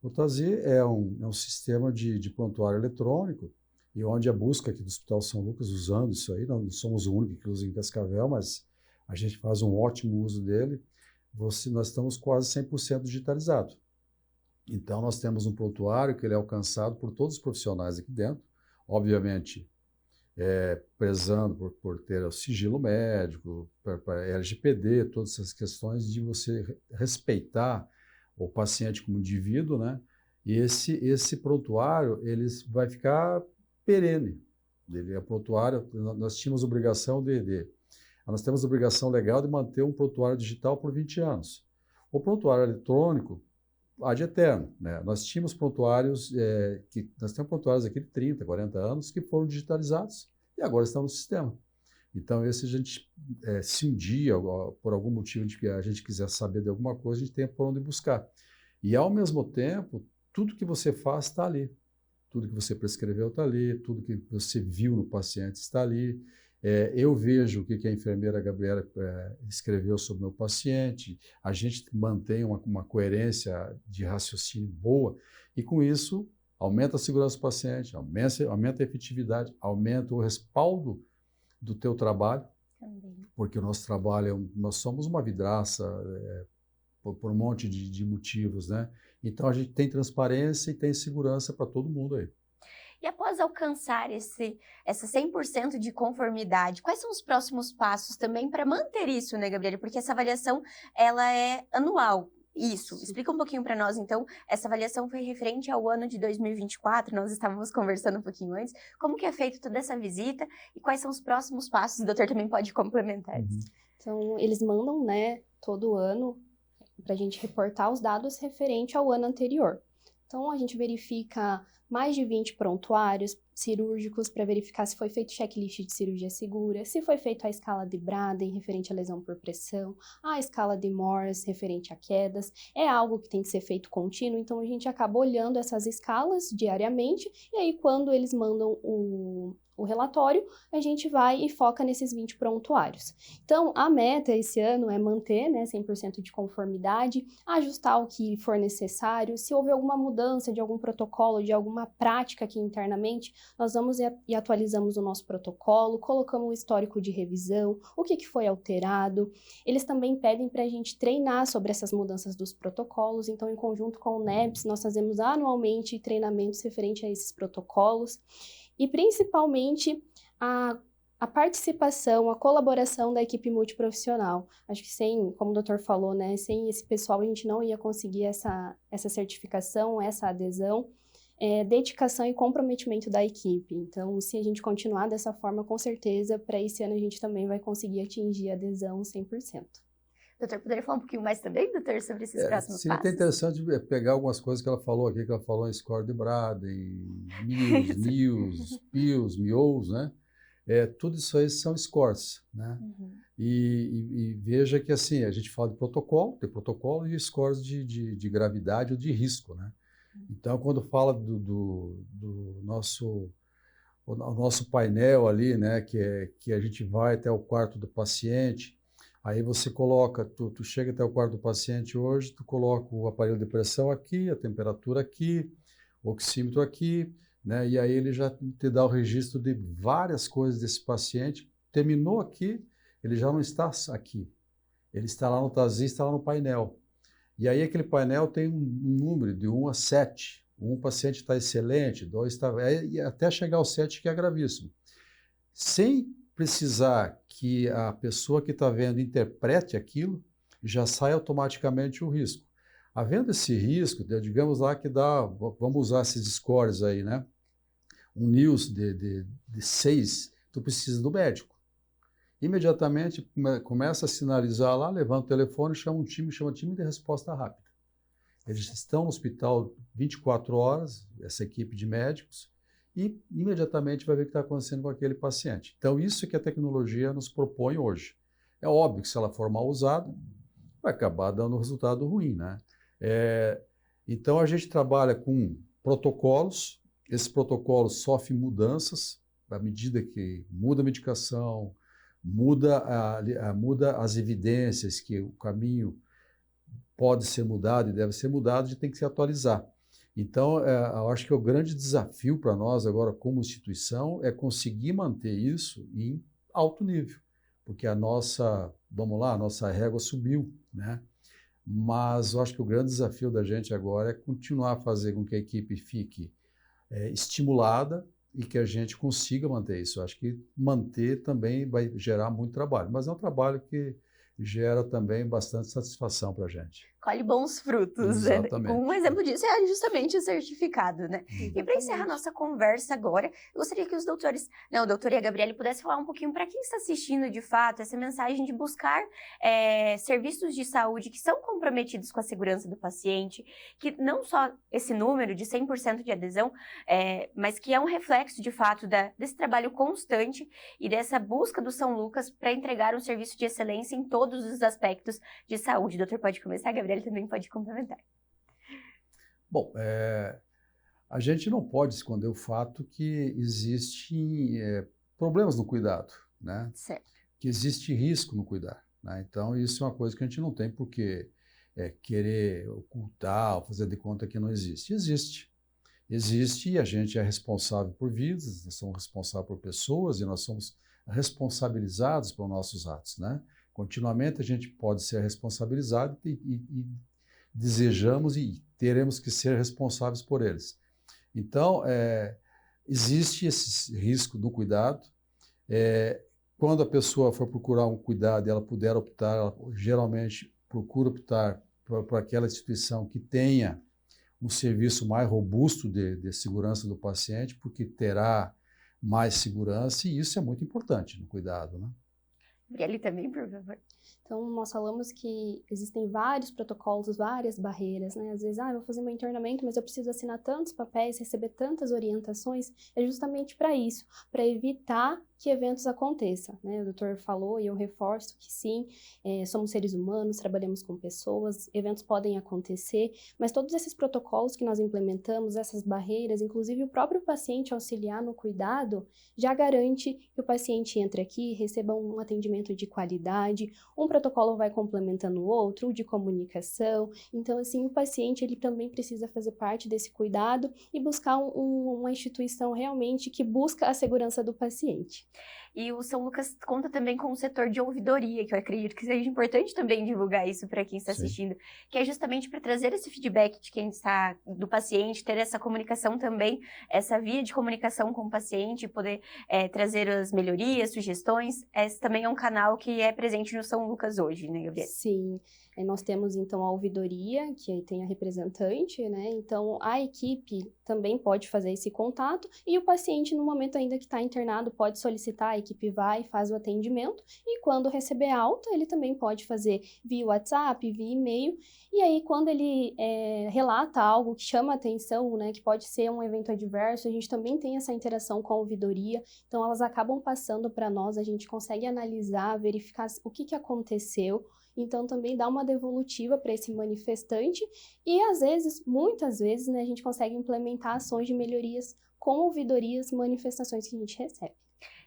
O TASI é um sistema de prontuário eletrônico, e onde a busca aqui do Hospital São Lucas, usando isso aí, não somos o único que usa em Cascavel, mas a gente faz um ótimo uso dele, nós estamos quase 100% digitalizado. Então, nós temos um prontuário que ele é alcançado por todos os profissionais aqui dentro, obviamente, prezando por ter o sigilo médico, para LGPD, todas essas questões de você respeitar o paciente como indivíduo, né? E esse prontuário, ele vai ficar perene. Ele é prontuário, nós tínhamos obrigação nós temos obrigação legal de manter um prontuário digital por 20 anos. O prontuário eletrônico, ad eterno, né? Nós tínhamos prontuários, nós temos prontuários aqui de 30, 40 anos que foram digitalizados e agora estão no sistema. Então, esse a gente, se um dia, por algum motivo, a gente quiser saber de alguma coisa, a gente tem por onde buscar. E, ao mesmo tempo, tudo que você faz está ali. Tudo que você prescreveu está ali, tudo que você viu no paciente está ali. Eu vejo o que a enfermeira Gabriela escreveu sobre o meu paciente, a gente mantém uma coerência de raciocínio boa, e com isso aumenta a segurança do paciente, aumenta a efetividade, aumenta o respaldo do teu trabalho, também. Porque o nosso trabalho, nós somos uma vidraça por um monte de motivos, né? Então a gente tem transparência e tem segurança para todo mundo aí. E após alcançar essa 100% de conformidade, quais são os próximos passos também para manter isso, né, Gabriela? Porque essa avaliação, ela é anual. Isso. Explica um pouquinho para nós, então. Essa avaliação foi referente ao ano de 2024, nós estávamos conversando um pouquinho antes. Como que é feita toda essa visita e quais são os próximos passos? O doutor também pode complementar isso. Então, eles mandam, né, todo ano para a gente reportar os dados referente ao ano anterior. Então, a gente verifica mais de 20 prontuários cirúrgicos para verificar se foi feito checklist de cirurgia segura, se foi feita a escala de Braden referente à lesão por pressão, a escala de Morse referente a quedas. É algo que tem que ser feito contínuo, então a gente acaba olhando essas escalas diariamente, e aí quando eles mandam o relatório, a gente vai e foca nesses 20 prontuários. Então, a meta esse ano é manter, né, 100% de conformidade, ajustar o que for necessário. Se houver alguma mudança de algum protocolo, de alguma prática aqui internamente, nós vamos e atualizamos o nosso protocolo, colocamos um histórico de revisão, o que foi alterado. Eles também pedem para a gente treinar sobre essas mudanças dos protocolos, então, em conjunto com o NEPS, nós fazemos anualmente treinamentos referentes a esses protocolos. E principalmente a participação, a colaboração da equipe multiprofissional. Acho que como o doutor falou, né, sem esse pessoal a gente não ia conseguir essa certificação, essa adesão, dedicação e comprometimento da equipe. Então, se a gente continuar dessa forma, com certeza, para esse ano a gente também vai conseguir atingir a adesão 100%. Doutor, poderia falar um pouquinho mais também, doutor, sobre esses próximos seria passos? Seria interessante pegar algumas coisas que ela falou aqui, que ela falou em score de Braden, NIOS, PIOS, MIOS, né? Tudo isso aí são scores, né? E veja que, assim, a gente fala de protocolo, tem protocolo e scores de gravidade ou de risco, né? Então, quando fala do nosso painel ali, né, que a gente vai até o quarto do paciente. Aí você coloca, tu chega até o quarto do paciente hoje, tu coloca o aparelho de pressão aqui, a temperatura aqui, o oxímetro aqui, né? E aí ele já te dá o registro de várias coisas desse paciente. Terminou aqui, ele já não está aqui. Ele está lá no TASI, está lá no painel. E aí aquele painel tem um número de 1 a 7. Um paciente está excelente, 2 está... até chegar ao 7, que é gravíssimo. Sem precisar que a pessoa que está vendo interprete aquilo, já sai automaticamente o risco. Havendo esse risco, digamos lá que dá, vamos usar esses scores aí, né? Um NIOS de 6, tu precisa do médico. Imediatamente começa a sinalizar lá, levanta o telefone, chama time de resposta rápida. Eles estão no hospital 24 horas, essa equipe de médicos, e imediatamente vai ver o que está acontecendo com aquele paciente. Então, isso que a tecnologia nos propõe hoje. É óbvio que se ela for mal usada, vai acabar dando um resultado ruim, né? Então, a gente trabalha com protocolos, esses protocolos sofrem mudanças, à medida que muda a medicação, muda as evidências que o caminho pode ser mudado e deve ser mudado, a gente tem que se atualizar. Então, eu acho que o grande desafio para nós agora como instituição é conseguir manter isso em alto nível, porque a nossa régua subiu, né? Mas eu acho que o grande desafio da gente agora é continuar a fazer com que a equipe fique estimulada e que a gente consiga manter isso. Eu acho que manter também vai gerar muito trabalho, mas é um trabalho que gera também bastante satisfação para a gente. Colhe bons frutos. Exatamente. Um exemplo disso é justamente o certificado, né? E para encerrar nossa conversa agora, eu gostaria que os doutores, o doutor e a Gabriele pudessem falar um pouquinho para quem está assistindo de fato essa mensagem de buscar serviços de saúde que são comprometidos com a segurança do paciente, que não só esse número de 100% de adesão, mas que é um reflexo de fato desse trabalho constante e dessa busca do São Lucas para entregar um serviço de excelência em todos os aspectos de saúde. O doutor pode começar, a Gabriele também pode complementar. Bom, a gente não pode esconder o fato que existem problemas no cuidado, né? Certo. Que existe risco no cuidar, né? Então, isso é uma coisa que a gente não tem por que querer ocultar ou fazer de conta que não existe. Existe e a gente é responsável por vidas, nós somos responsáveis por pessoas e nós somos responsabilizados por nossos atos, né? Continuamente a gente pode ser responsabilizado e desejamos e teremos que ser responsáveis por eles. Então, existe esse risco do cuidado. Quando a pessoa for procurar um cuidado e ela puder optar, ela geralmente procura optar por aquela instituição que tenha um serviço mais robusto de segurança do paciente, porque terá mais segurança e isso é muito importante no cuidado, né? Gabriele também, por favor. Então, nós falamos que existem vários protocolos, várias barreiras, né? Às vezes, eu vou fazer meu internamento, mas eu preciso assinar tantos papéis, receber tantas orientações. É justamente para isso, para evitar que eventos aconteçam, né? O doutor falou e eu reforço que sim, somos seres humanos, trabalhamos com pessoas, eventos podem acontecer, mas todos esses protocolos que nós implementamos, essas barreiras, inclusive o próprio paciente auxiliar no cuidado, já garante que o paciente entre aqui, receba um atendimento de qualidade, um protocolo vai complementando o outro, o de comunicação. Então, assim, o paciente ele também precisa fazer parte desse cuidado e buscar uma instituição realmente que busca a segurança do paciente. E o São Lucas conta também com o setor de ouvidoria, que eu acredito que seja importante também divulgar isso para quem está assistindo, que é justamente para trazer esse feedback de quem está, do paciente, ter essa comunicação também, essa via de comunicação com o paciente, poder trazer as melhorias, sugestões. Esse também é um canal que é presente no São Lucas hoje, né, Gabriela? Sim. Nós temos, então, a ouvidoria, que aí tem a representante, né? Então, a equipe também pode fazer esse contato e o paciente, no momento ainda que está internado, pode solicitar, a equipe vai e faz o atendimento e quando receber alta, ele também pode fazer via WhatsApp, via e-mail e aí, quando ele relata algo que chama a atenção, né? Que pode ser um evento adverso, a gente também tem essa interação com a ouvidoria, então elas acabam passando para nós, a gente consegue analisar, verificar o que aconteceu. Então, também dá uma devolutiva para esse manifestante e, às vezes, muitas vezes, né, a gente consegue implementar ações de melhorias com ouvidorias, manifestações que a gente recebe.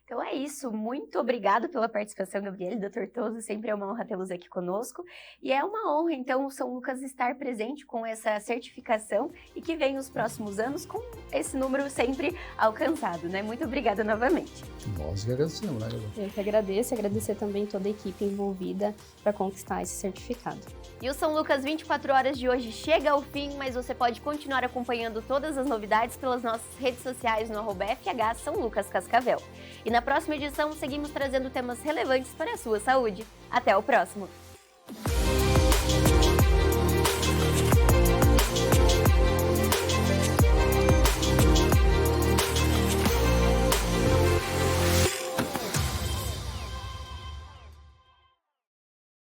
Então é isso, muito obrigada pela participação, Gabriele, Dr. Toso, sempre é uma honra tê-los aqui conosco, e é uma honra, então, o São Lucas estar presente com essa certificação e que venha os próximos anos com esse número sempre alcançado, né? Muito obrigada novamente. Nós que agradecemos, né, Gabriel? Eu que agradecer também toda a equipe envolvida para conquistar esse certificado. E o São Lucas 24 horas de hoje chega ao fim, mas você pode continuar acompanhando todas as novidades pelas nossas redes sociais no @FH São Lucas Cascavel. E na próxima edição, seguimos trazendo temas relevantes para a sua saúde. Até o próximo!